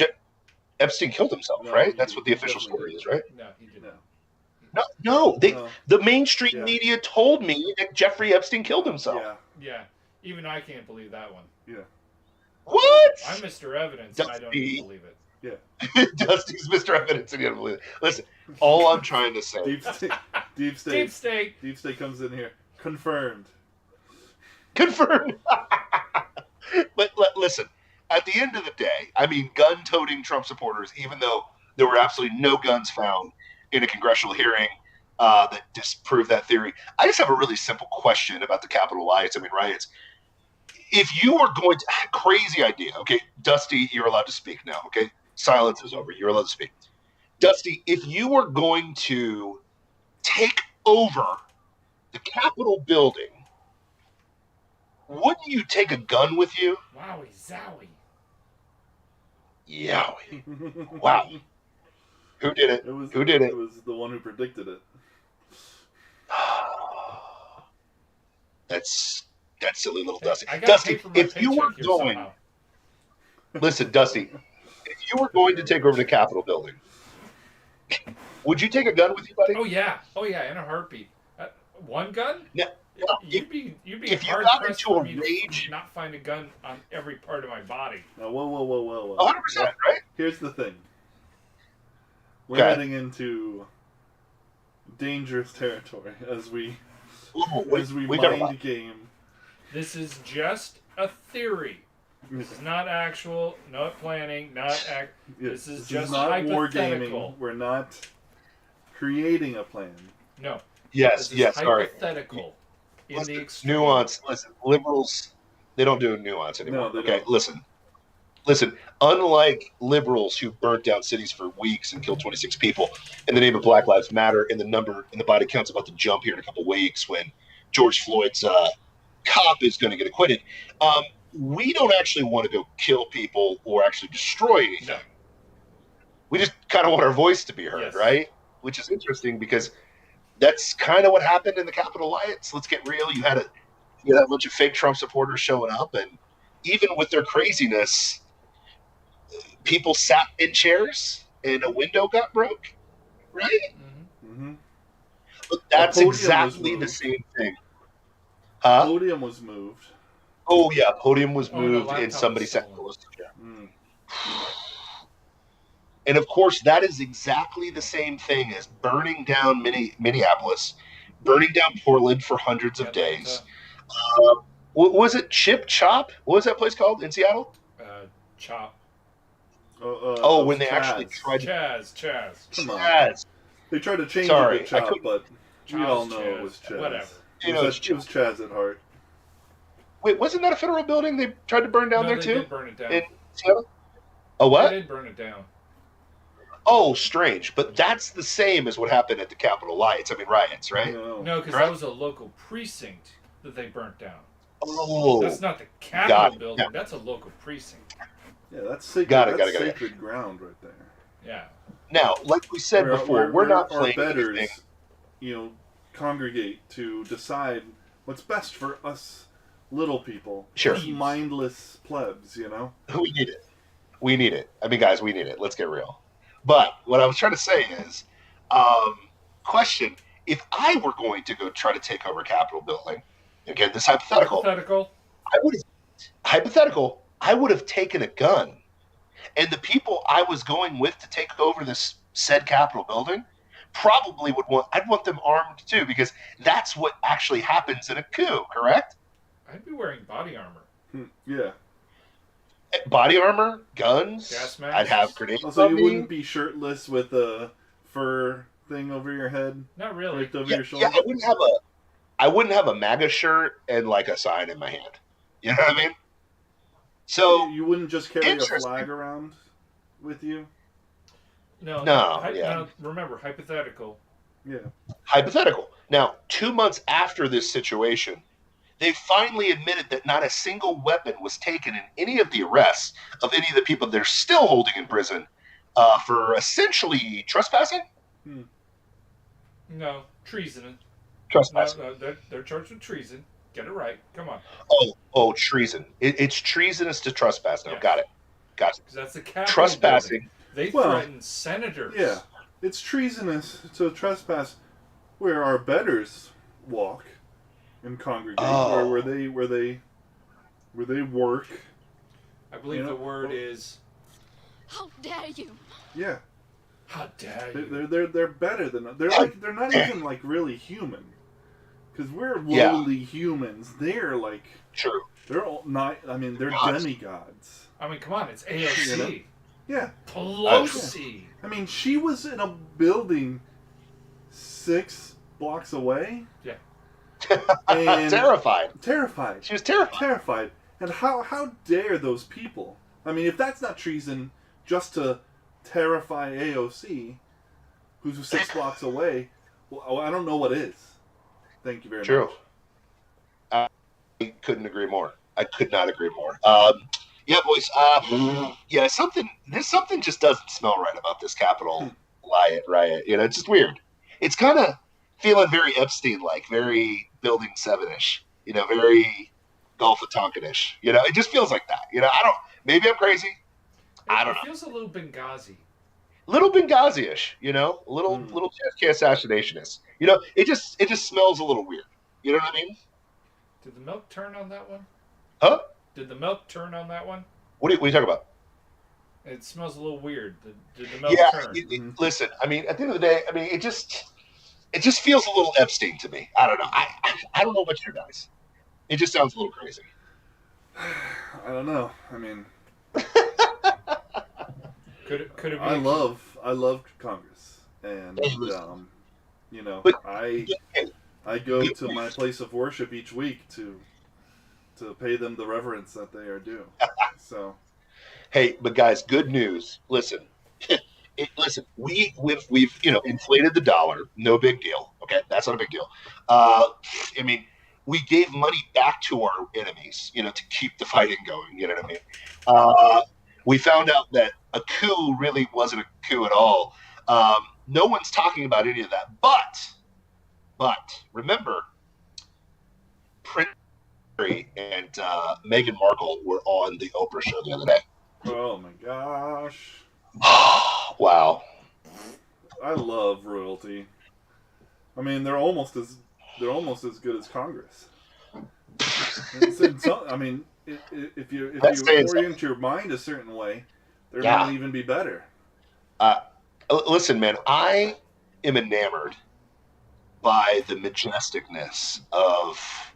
Epstein killed himself, No, right? he That's what the official definitely story is, right? No, he didn't. No. No, No. the mainstream Yeah. media told me that Jeffrey Epstein killed himself. Yeah. Yeah, even I can't believe that one. Yeah. What? I'm Mr. Evidence, and I don't even believe it. Yeah. Dusty's Mr. Evidence, and you don't believe it. Listen, all I'm trying to say. Deep state. Deep state. Deep state comes in here. Confirmed. Confirmed. But listen, at the end of the day, I mean, gun-toting Trump supporters, even though there were absolutely no guns found in a congressional hearing that disproved that theory, I just have a really simple question about the Capitol riots. If you are going to, crazy idea, okay, Dusty, you're allowed to speak now, okay? Silence is over. You're allowed to speak. Dusty, if you were going to take over the Capitol building, wouldn't you take a gun with you? Wowie zowie. Yowie. Wow. Who did it? Who did it? It was the one who predicted it. That's silly little Dusty. I got Dusty, paid for my if you were paycheck here going, somehow. listen, Dusty, if you were going to take over the Capitol building, would you take a gun with you, buddy? Oh yeah, in a heartbeat. One gun? No. You'd be if you hard got pressed into for a me rage- to not find a gun on every part of my body. Now, whoa. 100%, right? Here's the thing. We're Okay. heading into dangerous territory as we Ooh, we got a lot. mind game. This is just a theory. This is not actual, not planning, not act. This is just not hypothetical. wargaming. We're not creating a plan. No. Yes, This is yes, sorry. hypothetical. In the Listen, extreme. nuance. Listen, liberals, they don't do nuance anymore. No, they okay, don't. listen. Unlike liberals who burnt down cities for weeks and killed 26 people in the name of Black Lives Matter, and the body count's about to jump here in a couple weeks when George Floyd's cop is going to get acquitted. We don't actually want to go kill people or actually destroy anything. No. We just kind of want our voice to be heard, Yes. right? Which is interesting because that's kind of what happened in the Capitol riots. Let's get real. You had a bunch of fake Trump supporters showing up, and even with their craziness, people sat in chairs and a window got broke, right? Mm-hmm. But that's podium was exactly the moved. same thing. Huh? Podium was moved. Oh, yeah, podium was Oh, the moved laptop and somebody was sat stolen. close to the chair. Mm. And of course, that is exactly the same thing as burning down Minneapolis, burning down Portland for hundreds of days. What was it? Chip Chop? What was that place called in Seattle? Chop. When they Chaz. actually tried to. Chaz. Come on. Chaz. They tried to change Sorry, it to I Chop, couldn't- but we Chaz, all know Chaz, it was Chaz. whatever. You know, It was Chaz at heart. Wait, wasn't that a federal building they tried to burn down No, there they too? did burn it down. In Seattle? A They what? did burn it down. Oh, strange. But that's the same as what happened at the Capitol riots, right? No, because Correct? that was a local precinct that they burnt down. Oh, That's not the Got Capitol it. building. Yeah. That's a local precinct. Yeah, that's sacred. Got it, that's got it. sacred ground right there. Yeah. now, like we said before, we're not our playing betters, anything. congregate to decide what's best for us little people. Sure. Just mindless plebs, you know? We need it. We need it. I mean, guys, we need it. Let's get real. But what I was trying to say is, question: if I were going to go try to take over Capitol building, again, this hypothetical, I would have taken a gun, and the people I was going with to take over this said Capitol building probably I'd want them armed too, because that's what actually happens in a coup, correct? I'd be wearing body armor. Yeah. Body armor, guns. Gas masks. I'd have grenades. Also, you on me. wouldn't be shirtless with a fur thing over your head, Not really. draped over your shoulder. Yeah, I wouldn't have a MAGA shirt and like a sign in my hand. You know what I mean? So You wouldn't just carry a Interesting. flag around with you? No. yeah. No, remember, hypothetical. Yeah. hypothetical. Now, 2 months after this situation, they finally admitted that not a single weapon was taken in any of the arrests of any of the people they're still holding in prison for essentially trespassing. No, treason. Trespassing. No, they're charged with treason. Get it right. Come on. Oh, treason. It's treasonous to trespass now. Yeah. Got it. Because that's the Capitol Trespassing. building. They threaten senators. Yeah. It's treasonous to trespass where our betters walk and congregate, Oh. where they work. I believe You know, the word is, How dare you? Yeah. how dare you? They're better than us. They're not even like really human, because we're lowly humans. They're like True. they're all not. I mean, they're Gods. demigods. I mean, come on, it's AOC. You know? Yeah. Pelosi. I mean, she was in a building 6 blocks away. Yeah. And Terrified. Terrified. She was terrified. Terrified. And how dare those people? I mean, if that's not treason, just to terrify AOC, who's 6 blocks away, well, I don't know what is. Thank you very True. much. I couldn't agree more. I could not agree more. Yeah, boys. Yeah, something just doesn't smell right about this Capitol riot. You know, it's just weird. It's kind of feeling very Epstein-like, very Building 7-ish. You know, very Gulf of Tonkin-ish. You know, it just feels like that. You know, maybe I'm crazy. I don't know. It feels a little Benghazi. Little Benghazi-ish. You know, little JFK assassination-ish. You know, it just smells a little weird. You know what I mean? Did the milk turn on that one? Huh? Did the milk turn on that one? What are you talking about? It smells a little weird. Did the milk Yeah, turn? listen. I mean, at the end of the day, I mean, it just feels a little Epstein to me. I don't know. I don't know about you guys. It just sounds a little crazy. I don't know. I mean, Could it be? I love Congress, and you know, But- I go to my place of worship each week to pay them the reverence that they are due. So, Hey, but guys, good news. Listen, we've inflated the dollar. No big deal. Okay, that's not a big deal. I mean, we gave money back to our enemies, you know, to keep the fighting going. You know what I mean? We found out that a coup really wasn't a coup at all. No one's talking about any of that. But remember, Prince Harry and Meghan Markle were on the Oprah show the other day. oh my gosh, Wow. I love royalty. I mean, they're almost as good as Congress. I mean, if you orient your mind a certain way, they might even be better. Listen, man, I am enamored by the majesticness of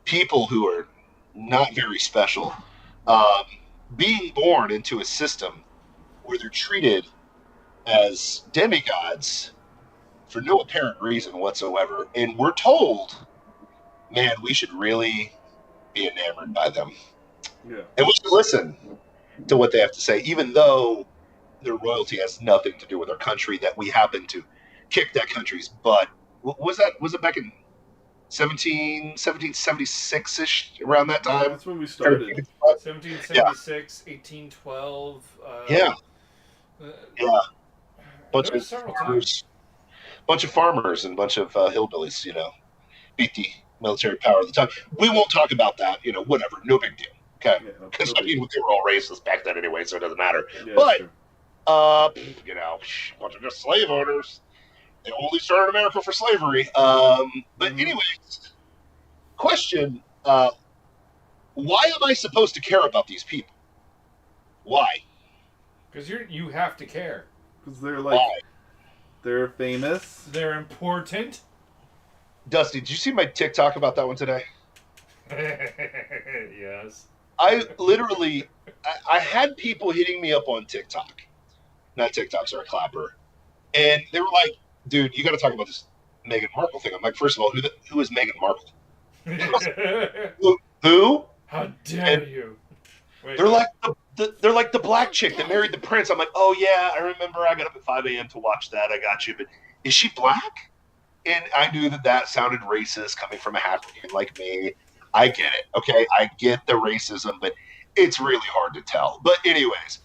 people who are not very special, being born into a system where they're treated as demigods for no apparent reason whatsoever. And we're told, man, we should really be enamored by them. Yeah. And we should listen to what they have to say, even though their royalty has nothing to do with our country, that we happen to kick that country's butt. Was it back in 1776-ish, around that time? That's when we started. 1776, 1812. Yeah. Bunch There were of several farmers and bunch of hillbillies, you know, beat military power at the time. We won't talk about that. Whatever. No big deal. Okay. Yeah, Because no I mean, they were all racist back then anyway, so it doesn't matter. Yeah, But true. bunch of just slave owners. They only started America for slavery. But anyways, question: why am I supposed to care about these people? Why? Because you have to care. Because they're like, Why? they're famous. They're important. Dusty, did you see my TikTok about that one today? Yes. I literally, I had people hitting me up on TikTok, not TikTok, sorry, Clapper, and they were like, "Dude, you got to talk about this Meghan Markle thing." I'm like, first of all, who is Meghan Markle? Who? How dare you? Wait, They're like they're like the black chick that married the prince. I'm like, oh yeah, I remember. I got up at 5 a.m. to watch that. I got you, but is she black? And I knew that sounded racist coming from a African like me. I get it. Okay, I get the racism, but it's really hard to tell. But anyways,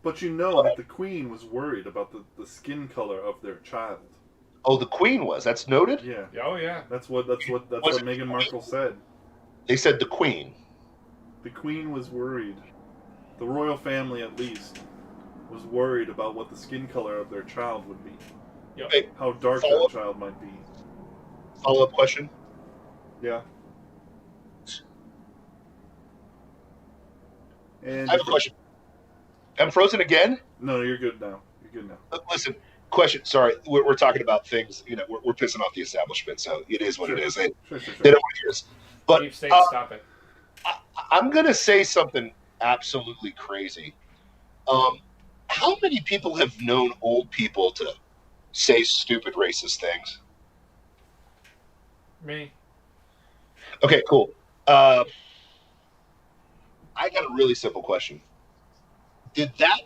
But you know that the queen was worried about the skin color of their child. Oh, the queen was. That's noted. Yeah. Oh yeah. That's what Meghan Markle said. They said the queen. The queen was worried. The royal family, at least, was worried about what the skin color of their child would be. Yep. Hey, How dark that child might be. follow-up question. Yeah. And I have a question. I'm frozen again. No, you're good now. You're good now. Listen, question. Sorry, we're talking about things. We're pissing off the establishment, so it is what it is. They Sure. don't want to hear us. But Deep state, stop it. I'm gonna say something absolutely crazy. How many people have known old people to say stupid racist things? Me. Okay, cool. I got a really simple question. Did that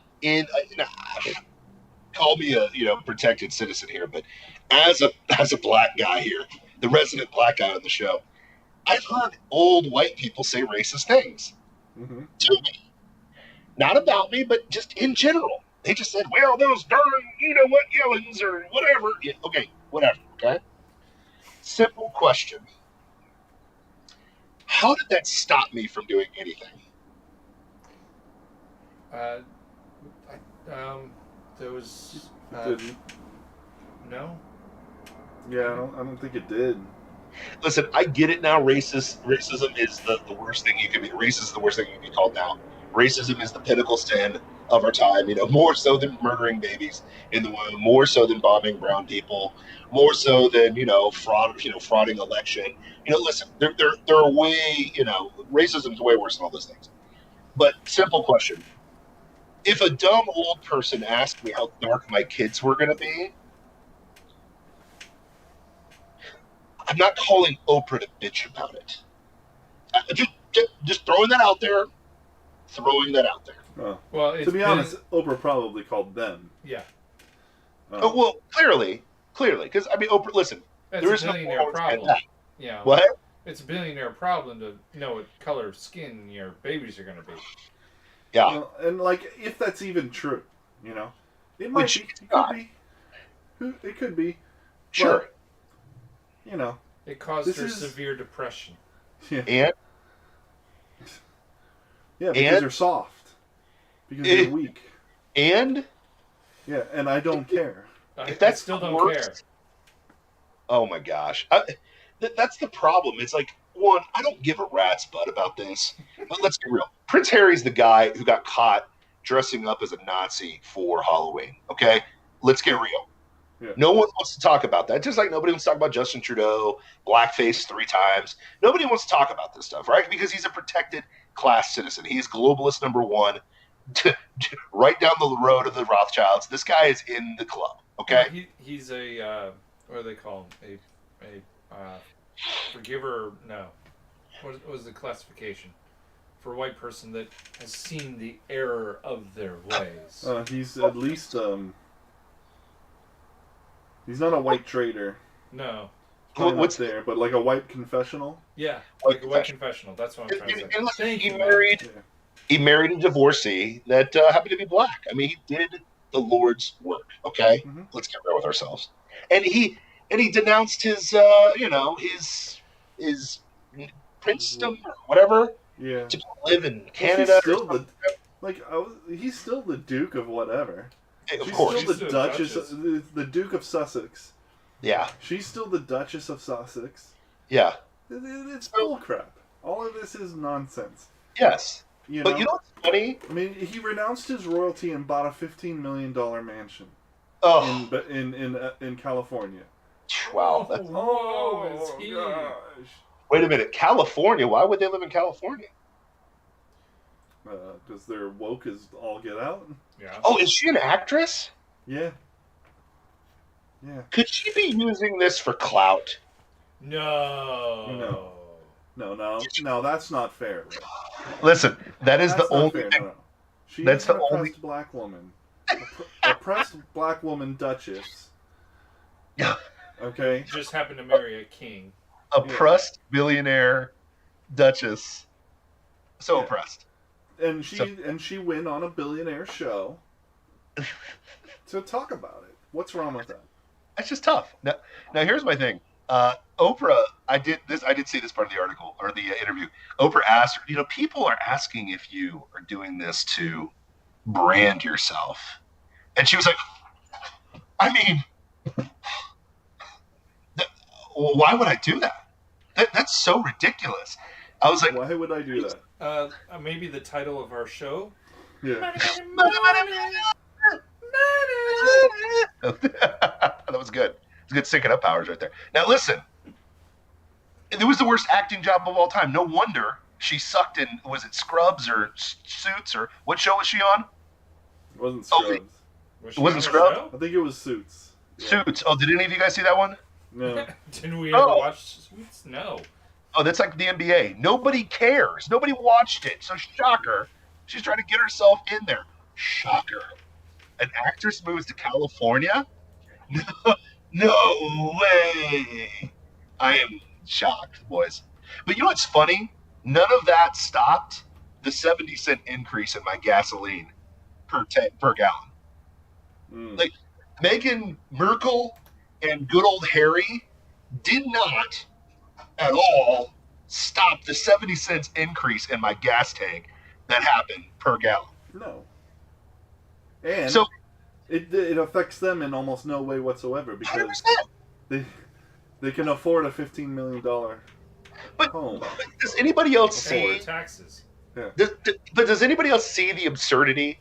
call me a protected citizen here, but as a black guy here, the resident black guy on the show, I've heard old white people say racist things to me. Not about me, but just in general. They just said, well, those darn, yellings or whatever. Yeah, okay, whatever, okay? Simple question. How did that stop me from doing anything? There was It didn't. no. Yeah, I don't think it did. Listen, I get it now. Racism is the worst thing you can be. Racism is the worst thing you can be called now. Racism is the pinnacle sin of our time. More so than murdering babies in the womb, more so than bombing brown people, more so than frauding election. Listen, there are way racism's way worse than all those things. But simple question: if a dumb old person asked me how dark my kids were going to be, I'm not calling Oprah to bitch about it. Just throwing that out there. Oh. Well, To be honest, Oprah probably called them. yeah, Oh, well, clearly, because Oprah. Listen, that's there a is no billionaire more problem. that. Yeah, What? it's a billionaire problem to know what color of skin your babies are going to be. Yeah. And if that's even true, it might Which be. it's It not. could be. It could be. Sure. But, It caused This her is- severe depression. yeah, And because and- they're soft. Because Eh. they're weak. and Yeah, and I don't care. if I that's still the don't worst- care. oh my gosh, that's the problem. It's like, one, I don't give a rat's butt about this. But let's be real. Prince Harry's the guy who got caught dressing up as a Nazi for Halloween. Okay, let's get real. Yeah. No one wants to talk about that. Just like nobody wants to talk about Justin Trudeau, blackface 3 times. Nobody wants to talk about this stuff, right? Because he's a protected class citizen. He's globalist number 1, right down the road of the Rothschilds. This guy is in the club. Okay. He's a what do they call him? A forgiver? No. What was the classification for a white person that has seen the error of their ways? He's at least he's not a white traitor. No. Probably What's not there, but like a white confessional. Yeah, White like a white confessional. That's what I'm trying to say. And listen, Thank he you, married. Yeah. He married a divorcee that happened to be black. He did the Lord's work. Okay, Mhm. let's get real with ourselves. And and he denounced his his princedom or whatever Yeah. to live in Well, Canada. she's still he's still the Duke of whatever. Of She's course, still the Duchess, the Duke of Sussex. yeah, She's still the Duchess of Sussex. yeah, It's bullcrap. All of this is nonsense. yes. You But know? you know what's funny? I mean, he renounced his royalty and bought a $15 million mansion Oh, in California. wow. That's, Oh, is he? gosh. wait a minute, California? Why would they live in California? Because they're woke as all get out. Yeah. Oh, is she an actress? Yeah. Yeah. Could she be using this for clout? No. No, that's not fair. Listen, that is That's the not only fair. thing. No. She That's is an the only- oppressed black woman. Oppressed black woman duchess. Yeah. Okay? Just happened to marry a king. Oppressed billionaire duchess. So Yeah. oppressed. And she went on a billionaire show to talk about it. What's wrong with that? That's just tough. Now here's my thing. Oprah, I did see this part of the article or the interview. Oprah asked her, people are asking if you are doing this to brand yourself. And she was like, I mean, why would I do that? That's so ridiculous. I was like, Why would I do that? Maybe the title of our show. Yeah. that was good. It was good syncing up powers right there. Now listen, it was the worst acting job of all time. No wonder she sucked in, was it Scrubs or Suits or what show was she on? It wasn't Scrubs. Was It wasn't on the Scrubs? show? I think it was Suits. Yeah. Suits. Oh, did any of you guys see that one? No. Didn't we ever Oh. watch Suits? No. Oh, that's like the NBA. Nobody cares. Nobody watched it. So shocker. She's trying to get herself in there. Shocker. An actress moves to California? No way. I am shocked, boys. But you know what's funny? None of that stopped the 70-cent increase in my gasoline per gallon. Mm. Like, Meghan Merkel and good old Harry did not at all stop the 70 cents increase in my gas tank that happened per gallon. No. And So, it affects them in almost no way whatsoever because 100%. they can afford a $15 million But home. does anybody else Or see? taxes. But does anybody else see the absurdity?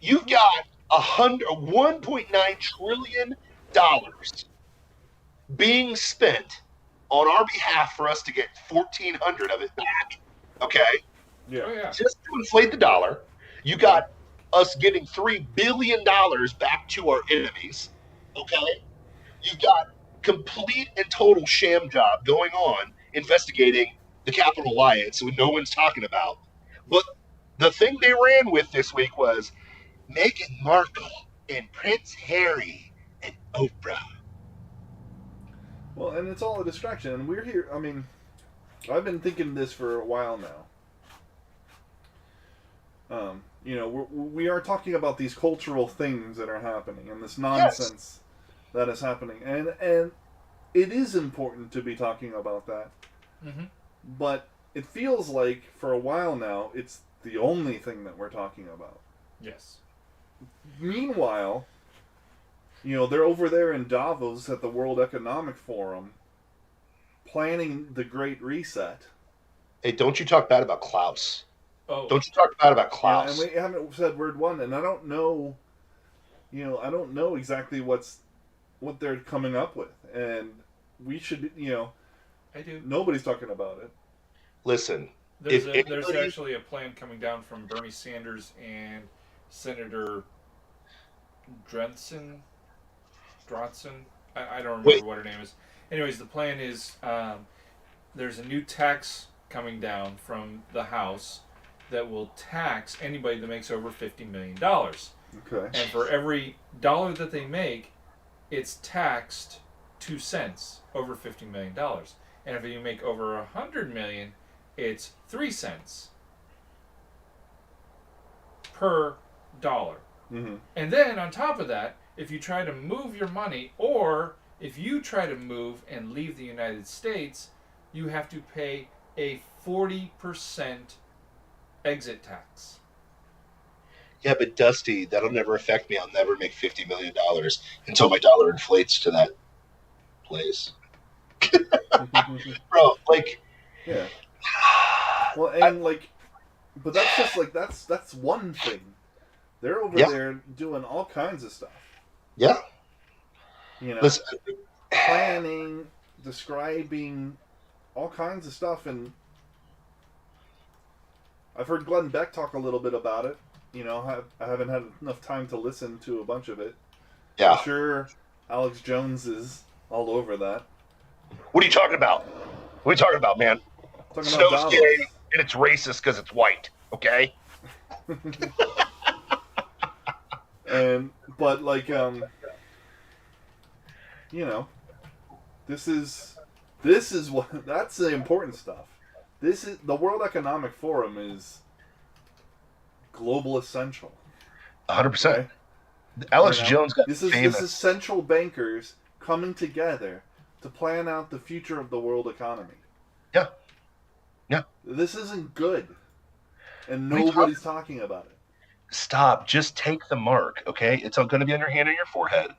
You've got $1.9 trillion being spent on our behalf for us to get 1,400 of it back. Okay, Yeah. Oh yeah. just to inflate the dollar. You got us getting $3 billion back to our enemies. Okay, you've got complete and total sham job going on investigating the Capitol riots, which no one's talking about. But the thing they ran with this week was Meghan Markle and Prince Harry and Oprah. Well, and it's all a distraction. And we're here. I mean, I've been thinking this for a while now. We are talking about these cultural things that are happening and this nonsense that is happening, and it is important to be talking about that. Mm-hmm. But it feels like for a while now, it's the only thing that we're talking about. Yes. Meanwhile, they're over there in Davos at the World Economic Forum planning the Great Reset. Hey, don't you talk bad about Klaus. Oh. Don't you talk bad about Yeah, Klaus. and we haven't said word one, and I don't know, I don't know exactly what they're coming up with, and we should, I do. nobody's talking about it. Listen, There's if there's anybody- actually a plan coming down from Bernie Sanders and Senator Dronson. I don't remember Wait. what her name is. Anyways, the plan is there's a new tax coming down from the House that will tax anybody that makes over $50 million. Okay. And for every dollar that they make, it's taxed 2 cents over $50 million. And if you make over $100 million, it's 3 cents per dollar. Mm-hmm. And then on top of that, if you try to move your money or If you try to move and leave the United States, you have to pay a 40% exit tax. Yeah, but Dusty, that'll never affect me. I'll never make $50 million until my dollar inflates to that place. Bro, like, Yeah. Well, and but that's just that's one thing. They're over there doing all kinds of stuff. Yeah. You know, Listen, planning, describing, all kinds of stuff, and I've heard Glenn Beck talk a little bit about it. You know, I haven't had enough time to listen to a bunch of it. yeah. I'm sure Alex Jones is all over that. What are you talking about? What are you talking about, man? Talking Snow's about gay Davos. and it's racist because it's white, okay? But you know, this is what that's the important stuff. This is the World Economic Forum is global essential. 100%. Okay? Alex You know, Jones got this famous. is central bankers coming together to plan out the future of the world economy. Yeah. Yeah. This isn't good, and What are you nobody's talking about it. Stop. Just take the mark, okay? It's all going to be on your hand or your forehead.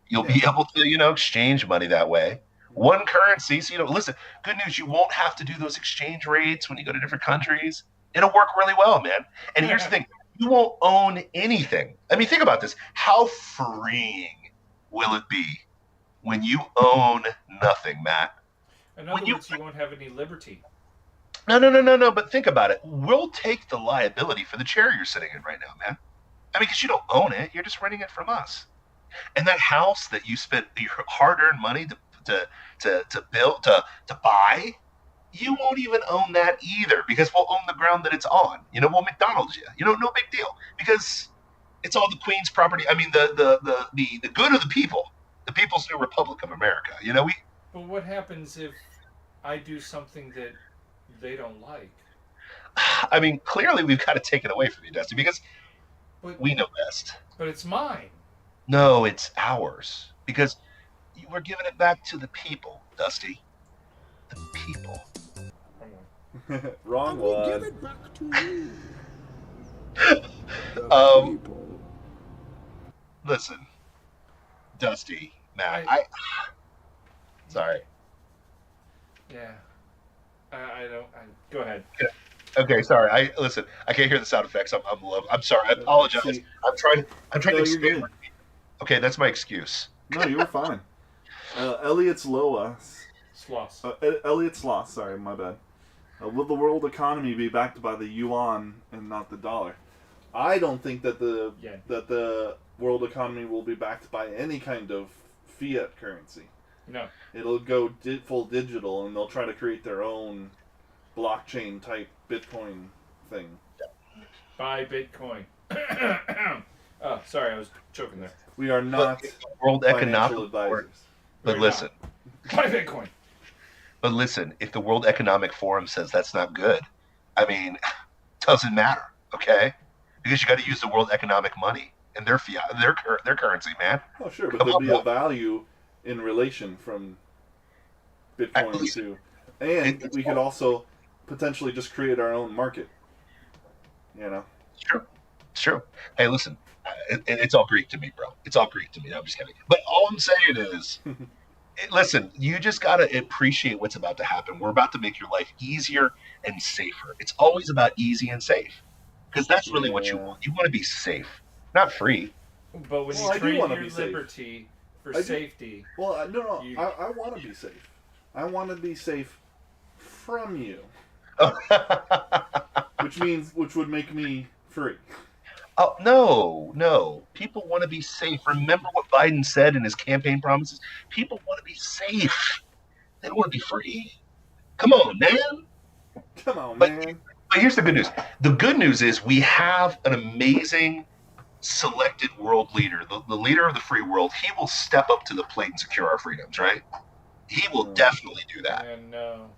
You'll be able to, exchange money that way. One currency. So, listen, good news, you won't have to do those exchange rates when you go to different countries. It'll work really well, man. And here's the thing. You won't own anything. I mean, think about this. How freeing will it be when you own nothing, Matt? In other words, you won't have any liberty. No. But think about it. We'll take the liability for the chair you're sitting in right now, man. I mean, because you don't own it. You're just renting it from us. And that house that you spent your hard-earned money to build, to buy, you won't even own that either because we'll own the ground that it's on. We'll McDonald's you. No big deal because it's all the Queen's property. I mean, the good of the people, the People's New Republic of America. But what happens if I do something that they don't like? I mean, clearly we've got to take it away from you, Dusty, because we know best. But it's mine. No, it's ours because we're giving it back to the people, Dusty. The people. Wrong one. Give it back to you. The people. Listen, Dusty, Matt, sorry. Yeah. I don't. Go ahead. Okay, sorry. I can't hear the sound effects. I'm sorry. I apologize. I'm trying to expand. Okay, that's my excuse. No, you were fine. Elliot's Sloss. Elliot Sloss. Sorry, my bad. Will the world economy be backed by the yuan and not the dollar? I don't think that the world economy will be backed by any kind of fiat currency. No. It'll go full digital, and they'll try to create their own blockchain type Bitcoin thing. Buy Bitcoin. Oh, sorry, I was choking there. We are not World Economic advisors. But listen. Buy Bitcoin. But listen, if the World Economic Forum says that's not good, I mean, it doesn't matter, okay? Because you got to use the world economic money and their fiat, their currency, man. Oh, sure, but there'd be a value in relation from Bitcoin to, and we could also potentially just create our own market. It's true. Hey, listen, it's all Greek to me, bro. It's all Greek to me. I'm just kidding. But all I'm saying is, listen, you just got to appreciate what's about to happen. We're about to make your life easier and safer. It's always about easy and safe because that's really what you want. You want to be safe, not free. But when you trade your liberty for safety... Well, no. I want to be safe. I want to be safe from you. Which would make me free. Oh, no. People want to be safe. Remember what Biden said in his campaign promises? People want to be safe. They don't want to be free. Come on, man. But here's the good news. The good news is we have an amazing selected world leader, the leader of the free world. He will step up to the plate and secure our freedoms, right? He will definitely do that. No.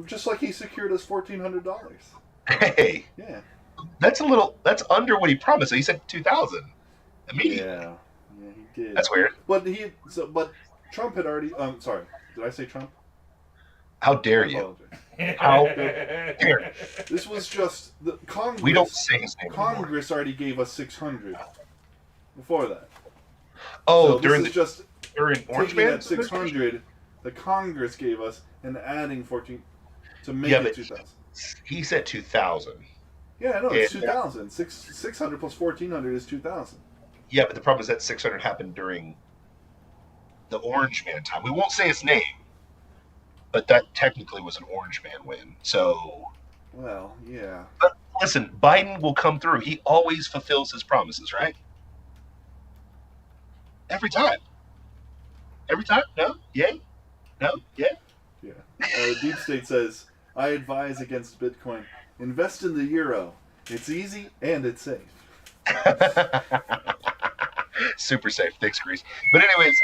Just like he secured us $1,400. Hey. Yeah. That's under what he promised. He said 2,000 immediately. Yeah, he did. That's weird. But but Trump had already. Sorry, did I say Trump? How dare I you? apologize. How dare you? This was just the Congress. We don't say his name anymore. Congress already gave us 600 before that. Oh, So during during Orange taking Man? that 600 the Congress gave us and adding 14 to make Yeah, it but 2,000. he said 2,000. Yeah, no, it's Yeah. 2,000. 600 plus 1,400 is 2,000. Yeah, but the problem is that 600 happened during the Orange Man time. We won't say his name, but that technically was an Orange Man win. So, Well, yeah. but listen, Biden will come through. He always fulfills his promises, right? Every time. Every time? No? Yay? No? Yeah? Yeah. Deep State says, I advise against Bitcoin. Invest in the euro. It's easy and it's safe. Super safe. Thanks, Grease. But anyways,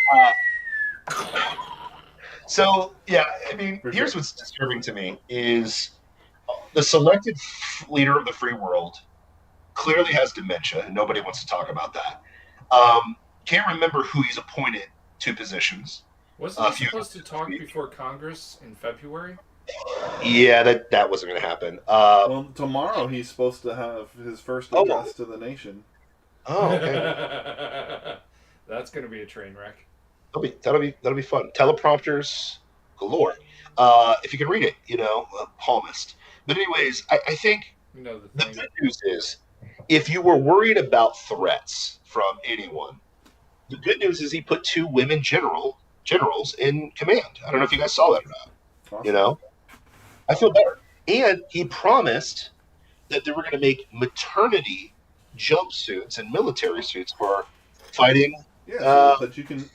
so yeah, I mean, For here's sure. what's disturbing to me is the selected leader of the free world clearly has dementia, and nobody wants to talk about that. Can't remember who he's appointed to positions. Wasn't he supposed to talk before Congress in February? Yeah, that wasn't going to happen. Well, tomorrow he's supposed to have his first address to the nation. Oh, okay. That's going to be a train wreck. That'll be fun. Teleprompters galore. If you can read it, palmist. But anyways, I think You know the the thing. good news is, if you were worried about threats from anyone, the good news is he put 2 women generals in command. I don't know if you guys saw that or not. Awesome. I feel better. And he promised that they were going to make maternity jumpsuits and military suits for fighting. Yeah,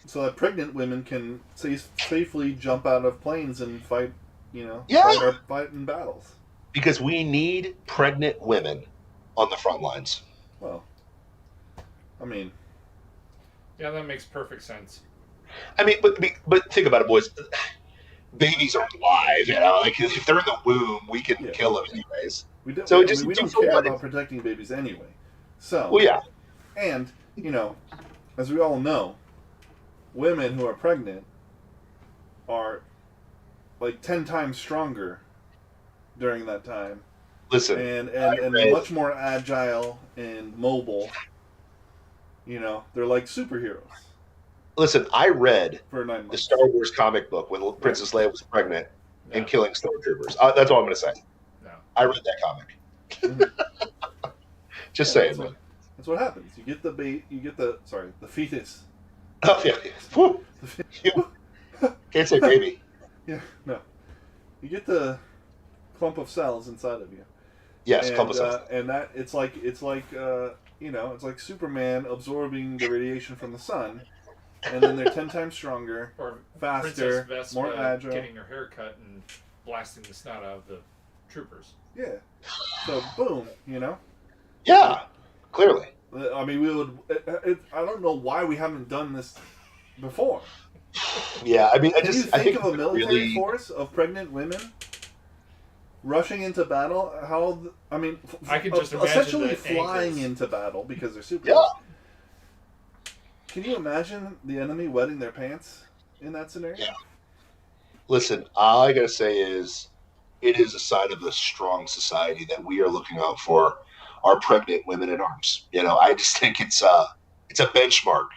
so that pregnant women can safely jump out of planes and fight, fight in battles. Because we need pregnant women on the front lines. Well, I mean, Yeah, that makes perfect sense. I mean, but think about it, boys. Babies are alive, Like if they're in the womb, we can kill them anyways. we don't. So we just don't do care what? about protecting babies anyway. So, Well, yeah. and as we all know, women who are pregnant are like 10 times stronger during that time, Listen, and much more agile and mobile. They're like superheroes listen. I read for 9 the months. Star Wars comic book when Princess Leia was pregnant and No. killing stormtroopers. That's all I'm going to say. No. I read that comic. Mhm. Just saying, that's man. That's what happens. You get the the fetus. Oh, yeah. Whew. Can't say baby. Yeah, no. You get the clump of cells inside of you. Yes, and, clump of cells. and that it's like Superman absorbing the radiation from the sun, and then they're 10 times stronger, Or faster, Princess Vespa more agile. getting her hair cut and blasting the snot out of the troopers. Yeah. So boom, Yeah, clearly. I mean, we would. I don't know why we haven't done this before. Yeah, I mean, Can you I think think of a military really, force of pregnant women rushing into battle? I could just imagine essentially the flying ankles. into battle because they're super. Yeah. Can you imagine the enemy wetting their pants in that scenario? Yeah. Listen, all I gotta say is, it is a sign of a strong society that we are looking out for our pregnant women in arms. I just think it's a benchmark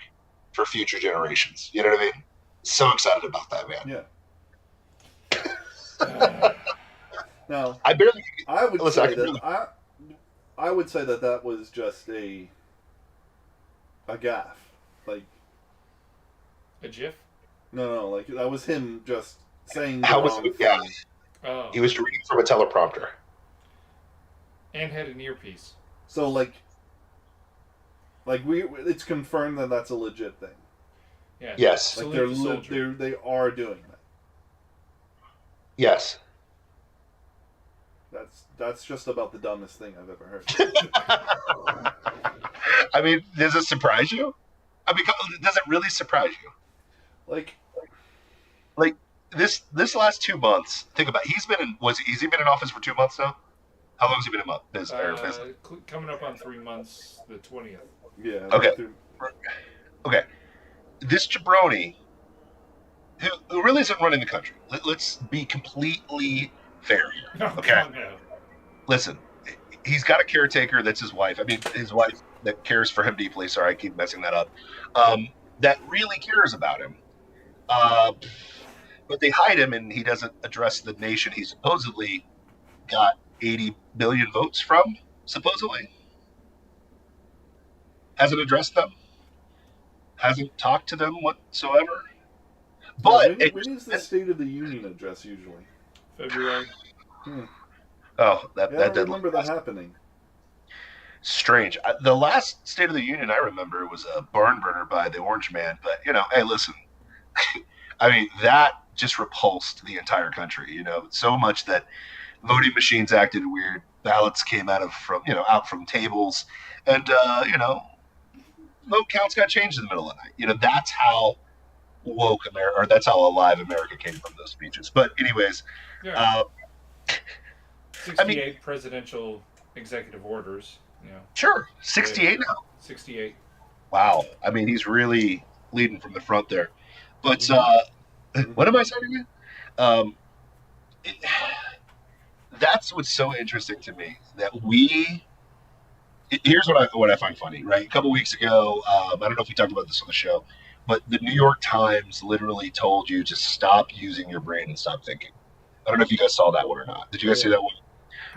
for future generations. You know what I mean? So excited about that, man. Yeah. Now, I barely. I would Listen, I say can that really- I would say that was just a gaffe. Like, A GIF? no, like that was him just saying the How was wrong it? Yeah, thing. Oh. he was reading from a teleprompter. And had an earpiece. So it's confirmed that that's a legit thing. Yeah. Yes. Like Salute the soldier. they are doing that. Yes. That's just about the dumbest thing I've ever heard. I mean, does it surprise you? I mean, does it really surprise you? Like, This last 2 months, think about it. Has he been in office for 2 months now? How long has he been in business? Coming up on 3 months, the 20th. yeah. Okay. Okay. this jabroni, who really isn't running the country. Let's be completely fair here. Oh, Okay, God, no. listen, he's got a caretaker that's his wife. I mean, his wife that cares for him deeply. Sorry, I keep messing that up. That really cares about him. But they hide him, and he doesn't address the nation he supposedly got 80 million votes from. Supposedly, hasn't addressed them. Hasn't talked to them whatsoever. But when is the State of the Union address usually? February. Oh, that I don't did remember that happening. Strange. The last State of the Union I remember was a barn burner by the Orange Man. But hey, listen. I mean, that just repulsed the entire country. So much that voting machines acted weird. Ballots came out from tables, and vote counts got changed in the middle of the night. That's how woke America, or that's how alive America came from those speeches. But anyways, Yeah. 68 presidential executive orders. Sure, 68 now. 68. Wow. I mean, he's really leading from the front there. But what am I saying again? That's what's so interesting to me, that here's what I find funny, right? A couple weeks ago, I don't know if we talked about this on the show, but the New York Times literally told you to stop using your brain and stop thinking. I don't know if you guys saw that one or not. Did you guys see that one?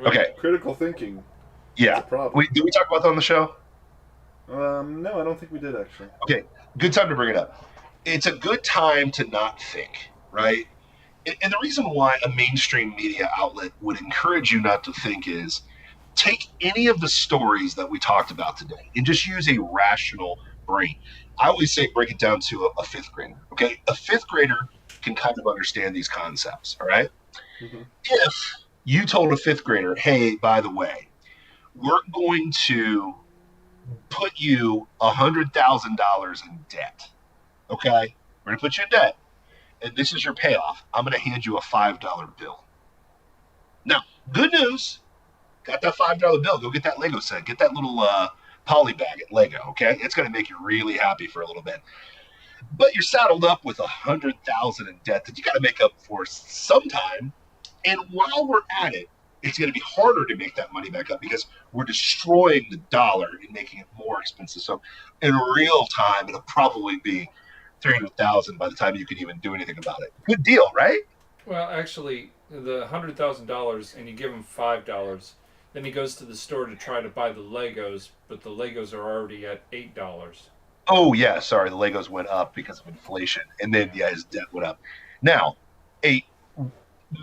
Okay. Critical thinking. Yeah. That's a problem. Did we talk about that on the show? No, I don't think we did, actually. Okay. Good time to bring it up. It's a good time to not think, right? And the reason why a mainstream media outlet would encourage you not to think is take any of the stories that we talked about today and just use a rational brain. I always say break it down to a fifth grader, okay? A fifth grader can kind of understand these concepts, all right? Mm-hmm. If you told a fifth grader, hey, by the way, we're going to put you $100,000 in debt, okay? We're going to put you in debt, and this is your payoff. I'm going to hand you a $5 bill. Now, good news, got that $5 bill. Go get that Lego set. Get that little poly bag at Lego, okay? It's going to make you really happy for a little bit. But you're saddled up with $100,000 in debt that you got to make up for sometime. And while we're at it, it's going to be harder to make that money back up because we're destroying the dollar and making it more expensive. So in real time, it'll probably be $300,000 by the time you can even do anything about it. Good deal, right? Well, actually, the $100,000, and you give him $5. Then he goes to the store to try to buy the Legos, but the Legos are already at $8. Oh, yeah, sorry. The Legos went up because of inflation. And then, yeah, his debt went up. Now, a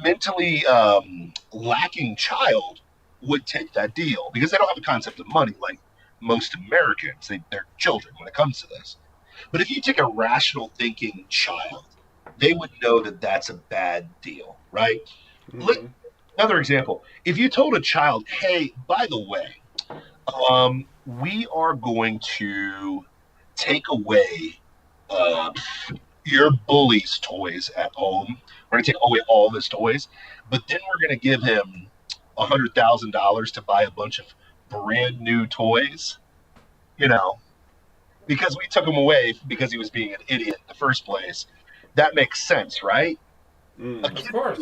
mentally lacking child would take that deal because they don't have a concept of money like most Americans. They're children when it comes to this. But if you take a rational thinking child, they would know that that's a bad deal, right? Mm-hmm. Another example, if you told a child, hey, by the way, we are going to take away your bully's toys at home. We're going to take away all of his toys, but then we're going to give him $100,000 to buy a bunch of brand new toys, because we took him away because he was being an idiot in the first place. That makes sense, right? Of course.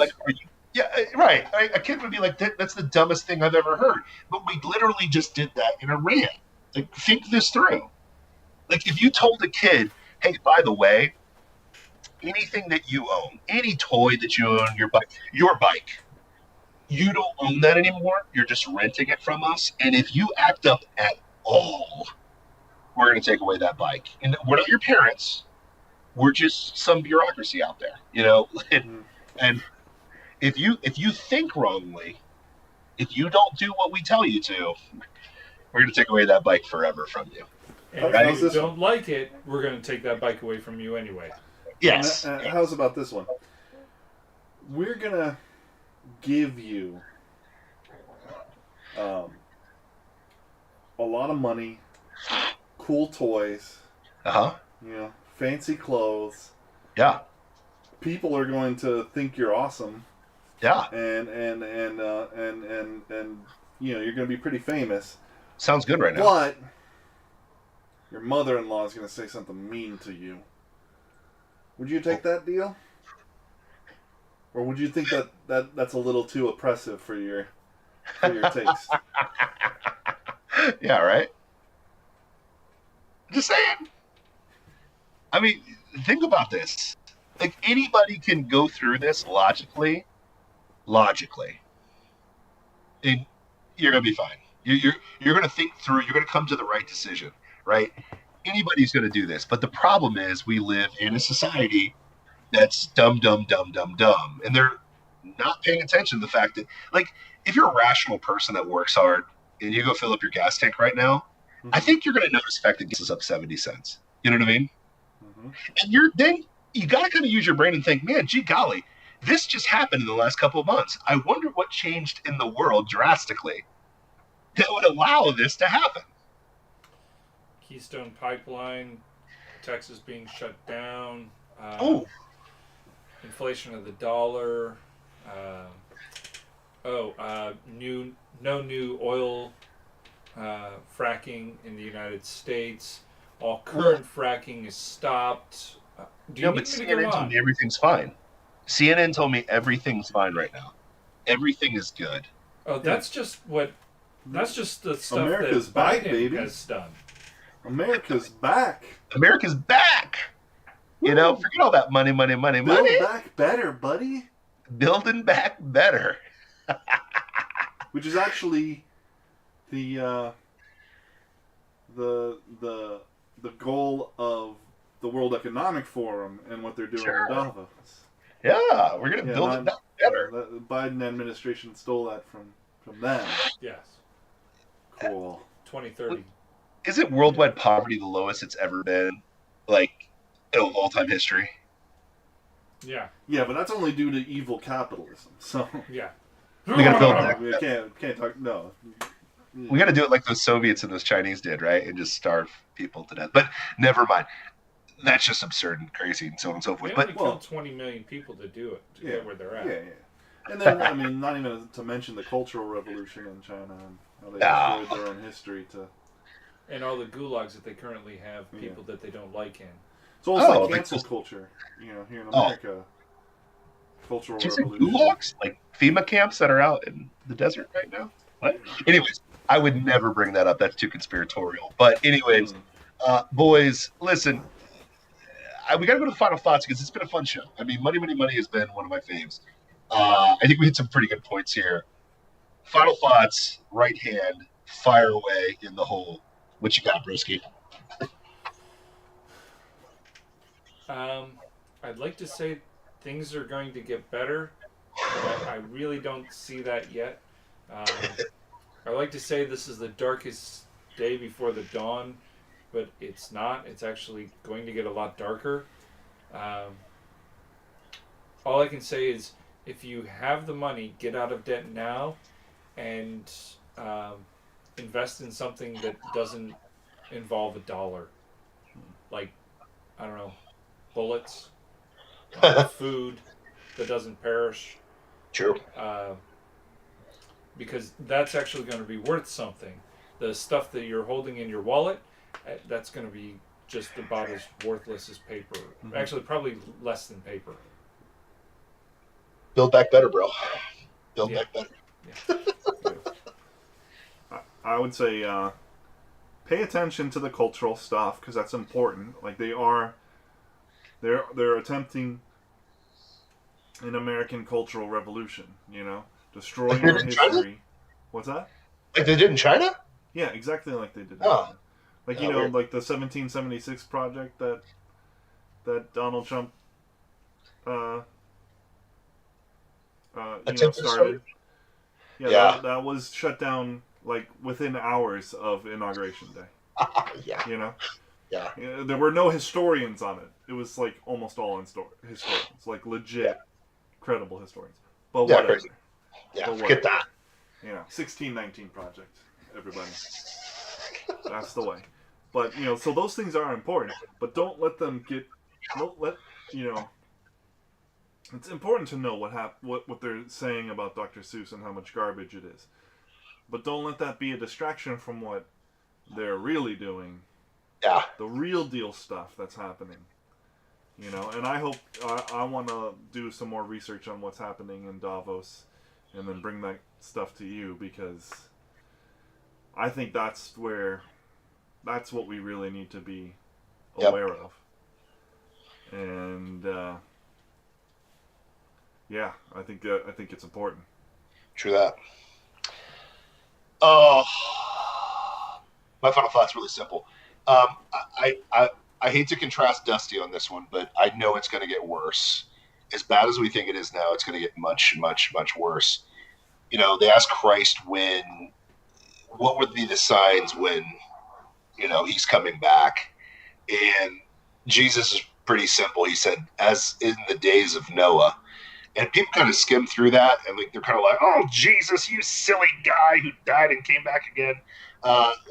Yeah, right. A kid would be like, that's the dumbest thing I've ever heard. But we literally just did that in a rant. Like, think this through. Like, if you told a kid, hey, by the way, anything that you own, any toy that you own, your bike, you don't own that anymore. You're just renting it from us. And if you act up at all, we're going to take away that bike. And we're not your parents. We're just some bureaucracy out there, and if you think wrongly, if you don't do what we tell you to, we're going to take away that bike forever from you. And right? if you don't like it, we're going to take that bike away from you anyway. Yes. How's about this one? We're going to give you a lot of money, cool toys, fancy clothes. Yeah. People are going to think you're awesome. Yeah. And you're going to be pretty famous. Sounds good right now. But your mother-in-law is going to say something mean to you. Would you take that deal? Or would you think that's a little too oppressive for your taste? Yeah, right? Just saying. I mean, think about this. Like, anybody can go through this logically, and you're gonna be fine. You're gonna think through. You're gonna come to the right decision, right? Anybody's gonna do this, but the problem is we live in a society that's dumb, dumb, dumb, dumb, dumb, and they're not paying attention to the fact that, like, if you're a rational person that works hard and you go fill up your gas tank right now, I think you're gonna notice the fact that gas is up 70 cents. You know what I mean? Mm-hmm. And then you gotta kind of use your brain and think, man, gee golly, this just happened in the last couple of months. I wonder what changed in the world drastically that would allow this to happen. Keystone Pipeline, Texas being shut down. Inflation of the dollar. No new oil fracking in the United States. All current fracking is stopped. Do you No, need but me to go CNN told on? me everything's fine. CNN told me everything's fine right now. Everything is good. Oh, that's just what. That's just the stuff America's that back, Biden baby. has done. America's back. America's back. You know, forget all that money. Build back better, buddy. Building back better. Which is actually the goal of the World Economic Forum and what they're doing in Davos. Yeah, we're gonna build it back better. The Biden administration stole that from them. Yes. Cool. 2030. Isn't worldwide poverty the lowest it's ever been, like, of all-time history? Yeah. Yeah, but that's only due to evil capitalism. So yeah, we gotta build back. We can't talk. No. We gotta do it like those Soviets and those Chinese did, right? And just starve people to death. But never mind. That's just absurd and crazy and so on and so forth. They But only killed 20 million people to do it, to get where they're at. Yeah. And then, I mean, not even to mention the Cultural Revolution in China and how they destroyed their own history to... And all the gulags that they currently have people that they don't like in. It's almost like cancel culture, here in America. Cultural Revolution. Gulags? Like FEMA camps that are out in the desert right now? What? Anyways, I would never bring that up. That's too conspiratorial. But anyways, boys, listen. We got to go to the final thoughts because it's been a fun show. I mean, Money, Money, Money has been one of my faves. I think we hit some pretty good points here. Final thoughts, right hand, fire away in the hole. What you got, broski? I'd like to say things are going to get better, but I really don't see that yet. I like to say this is the darkest day before the dawn, but it's not. It's actually going to get a lot darker. All I can say is if you have the money, get out of debt now and invest in something that doesn't involve a dollar. Like, I don't know, bullets, food that doesn't perish. True. Because that's actually going to be worth something. The stuff that you're holding in your wallet, that's going to be just about as worthless as paper. Mm-hmm. Actually, probably less than paper. Build back better, bro. Build back better. Yeah. I would say pay attention to the cultural stuff because that's important. Like they're attempting an American cultural revolution. Destroying our history. What's that? Like they did in China? Yeah, exactly like they did in China. Like like the 1776 project that Donald Trump started. Yeah. That was shut down like within hours of Inauguration Day. Yeah. Yeah. There were no historians on it. It was like almost all historians, like legit, credible historians. But whatever. Crazy. Yeah, forget that. 1619 project, everybody. That's the way. But so those things are important. But don't let them get. It's important to know what they're saying about Dr. Seuss and how much garbage it is. But don't let that be a distraction from what they're really doing. Yeah. The real deal stuff that's happening. You know, and I hope I want to do some more research on what's happening in Davos, and then bring that stuff to you, because I think that's what we really need to be aware of. And yeah, I think it's important. True that. Oh, my final thought's really simple. I hate to contrast Dusty on this one, but I know it's going to get worse. As bad as we think it is now, it's going to get much, much, much worse. You know, they asked Christ what would be the signs when, you know, he's coming back. And Jesus is pretty simple. He said, as in the days of Noah. And people kind of skim through that, and like they're kind of like, "Oh, Jesus, you silly guy who died and came back again."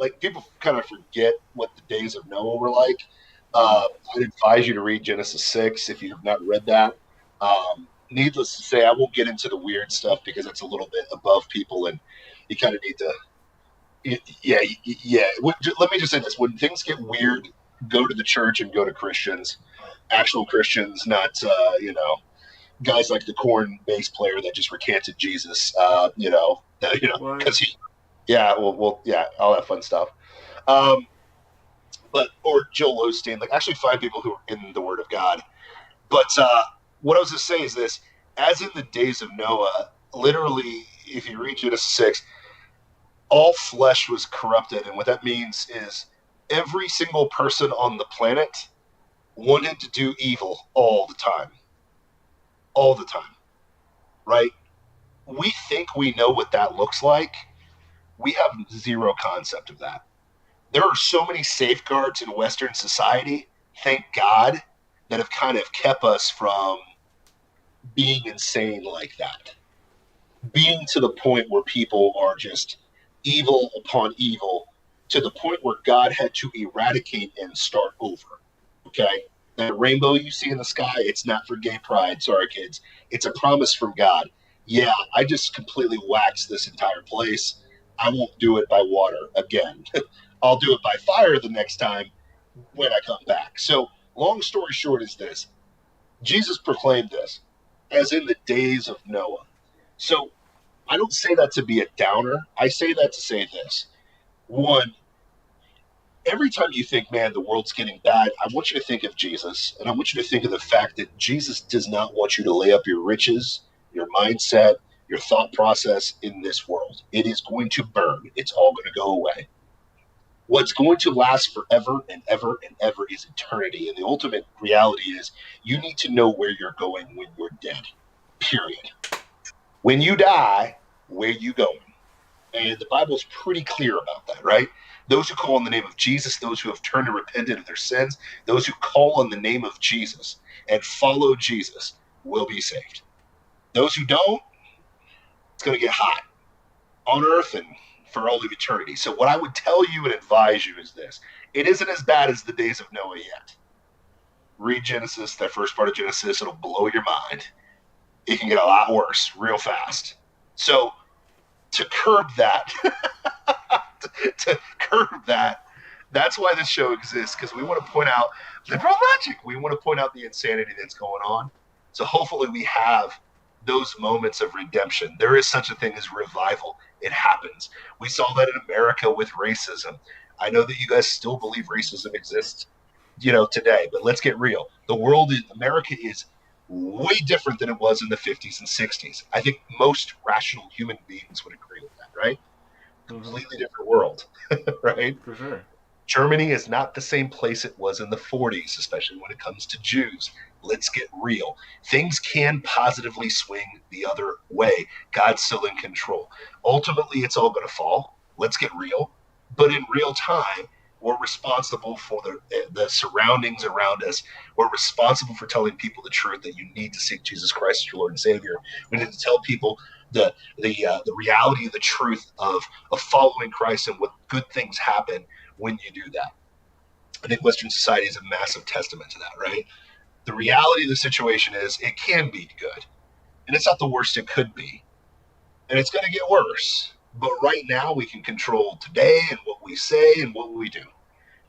Like people kind of forget what the days of Noah were like. I'd advise you to read Genesis 6 if you have not read that. Needless to say, I won't get into the weird stuff because it's a little bit above people, and you kind of need to. Yeah. Let me just say this: when things get weird, go to the church and go to Christians, actual Christians, not guys like the Korn bass player that just recanted Jesus, because all that fun stuff. Or Joel Osteen, like actually find people who are in the Word of God. But what I was going to say is this: as in the days of Noah, literally, if you read Genesis 6, all flesh was corrupted, and what that means is every single person on the planet wanted to do evil all the time. All the time, right? We think we know what that looks like. We have zero concept of that. There are so many safeguards in Western society, thank God, that have kind of kept us from being insane like that. Being to the point where people are just evil upon evil, to the point where God had to eradicate and start over, okay? That rainbow you see in the sky, it's not for gay pride. Sorry, kids. It's a promise from God. Yeah, I just completely waxed this entire place. I won't do it by water again. I'll do it by fire the next time when I come back. So, long story short is this. Jesus proclaimed this, as in the days of Noah. So, I don't say that to be a downer. I say that to say this. One, every time you think, man, the world's getting bad, I want you to think of Jesus. And I want you to think of the fact that Jesus does not want you to lay up your riches, your mindset, your thought process in this world. It is going to burn. It's all going to go away. What's going to last forever and ever and ever is eternity. And the ultimate reality is you need to know where you're going when you're dead, period. When you die, where you going? And the Bible is pretty clear about that, right? Those who call on the name of Jesus, those who have turned and repented of their sins, those who call on the name of Jesus and follow Jesus will be saved. Those who don't, it's going to get hot on earth and for all of eternity. So what I would tell you and advise you is this. It isn't as bad as the days of Noah yet. Read Genesis, that first part of Genesis. It'll blow your mind. It can get a lot worse real fast. So to curb that, that's why this show exists, because we want to point out liberal logic. We want to point out the insanity that's going on. So hopefully we have those moments of redemption. There is such a thing as revival. It happens. We saw that in America with racism. I know that you guys still believe racism exists, today, but let's get real. America is way different than it was in the 50s and 60s. I think most rational human beings would agree with that, right? Completely different world, right? For sure. Germany is not the same place it was in the 40s, especially when it comes to Jews. Let's get real. Things can positively swing the other way. God's still in control. Ultimately, it's all going to fall. Let's get real. But in real time, we're responsible for the surroundings around us. We're responsible for telling people the truth that you need to seek Jesus Christ as your Lord and Savior. We need to tell people the reality, the truth of following Christ and what good things happen when you do that. I think Western society is a massive testament to that, right? The reality of the situation is it can be good, and it's not the worst it could be, and it's going to get worse. But right now we can control today and what we say and what we do.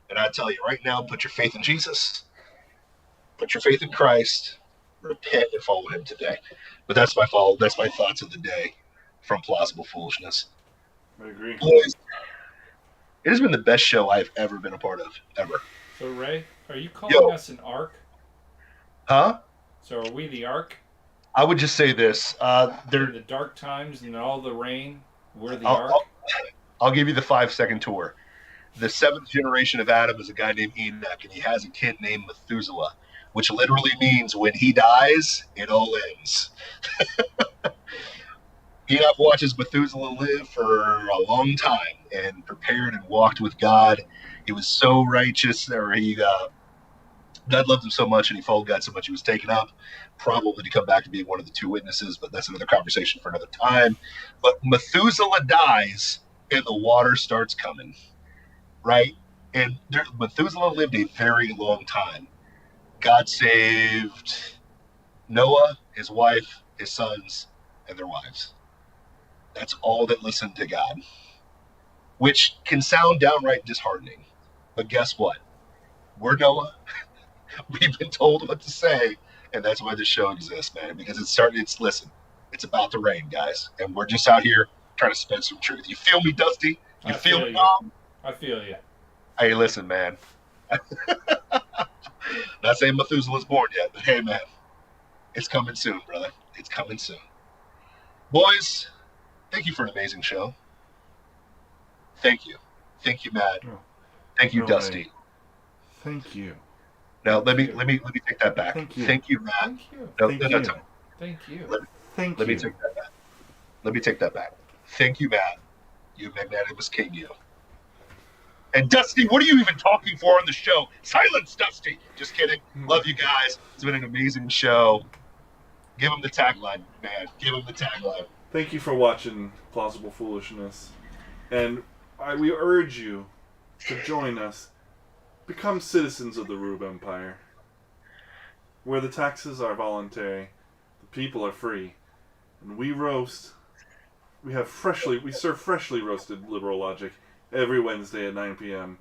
And I tell you right now, put your faith in Jesus. Put your faith in Christ. Repent and follow Him today. But that's my thoughts of the day from Plausible Foolishness. I agree. Boys, it has been the best show I've ever been a part of, ever. So, Ray, are you calling us an ark? Huh? So, are we the ark? I would just say this. In the dark times and all the rain, we're the ark? I'll give you the 5-second tour. The 7th generation of Adam is a guy named Enoch, and he has a kid named Methuselah, which literally means when he dies, it all ends. Enoch watches Methuselah live for a long time and prepared and walked with God. He was so righteous, God loved him so much and he followed God so much he was taken up, probably to come back to be one of the 2 witnesses, but that's another conversation for another time. But Methuselah dies and the water starts coming, right? And Methuselah lived a very long time. God saved Noah, his wife, his sons, and their wives. That's all that listened to God, which can sound downright disheartening. But guess what? We're Noah. We've been told what to say, and that's why this show exists, man. Because listen, it's about to rain, guys, and we're just out here trying to spread some truth. You feel me, Dusty? You feel me, Mom? I feel you. Hey, listen, man. Not saying Methuselah's born yet, but hey, man, it's coming soon, brother. It's coming soon. Boys, thank you for an amazing show. Thank you, Matt. Thank you, Dusty. Way. Thank you. Now let me take that back. Thank you, Matt. Thank you. No, Thank no, you. no. Thank you. Let me take that back. Let me take that back. Thank you, Matt. You magnanimous king, you. And Dusty, what are you even talking for on the show? Silence, Dusty. Just kidding. Love you guys. It's been an amazing show. Give him the tagline, man. Give him the tagline. Thank you for watching Plausible Foolishness. And we urge you to join us. Become citizens of the Rube Empire, where the taxes are voluntary, the people are free, and we serve freshly roasted liberal logic every Wednesday at 9 p.m.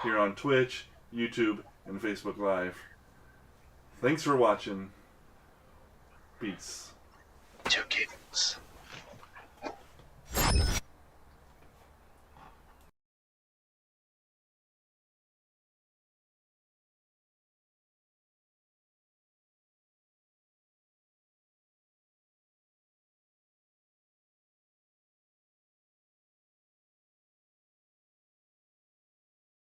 here on Twitch, YouTube, and Facebook Live. Thanks for watching. Peace. 2 Kings.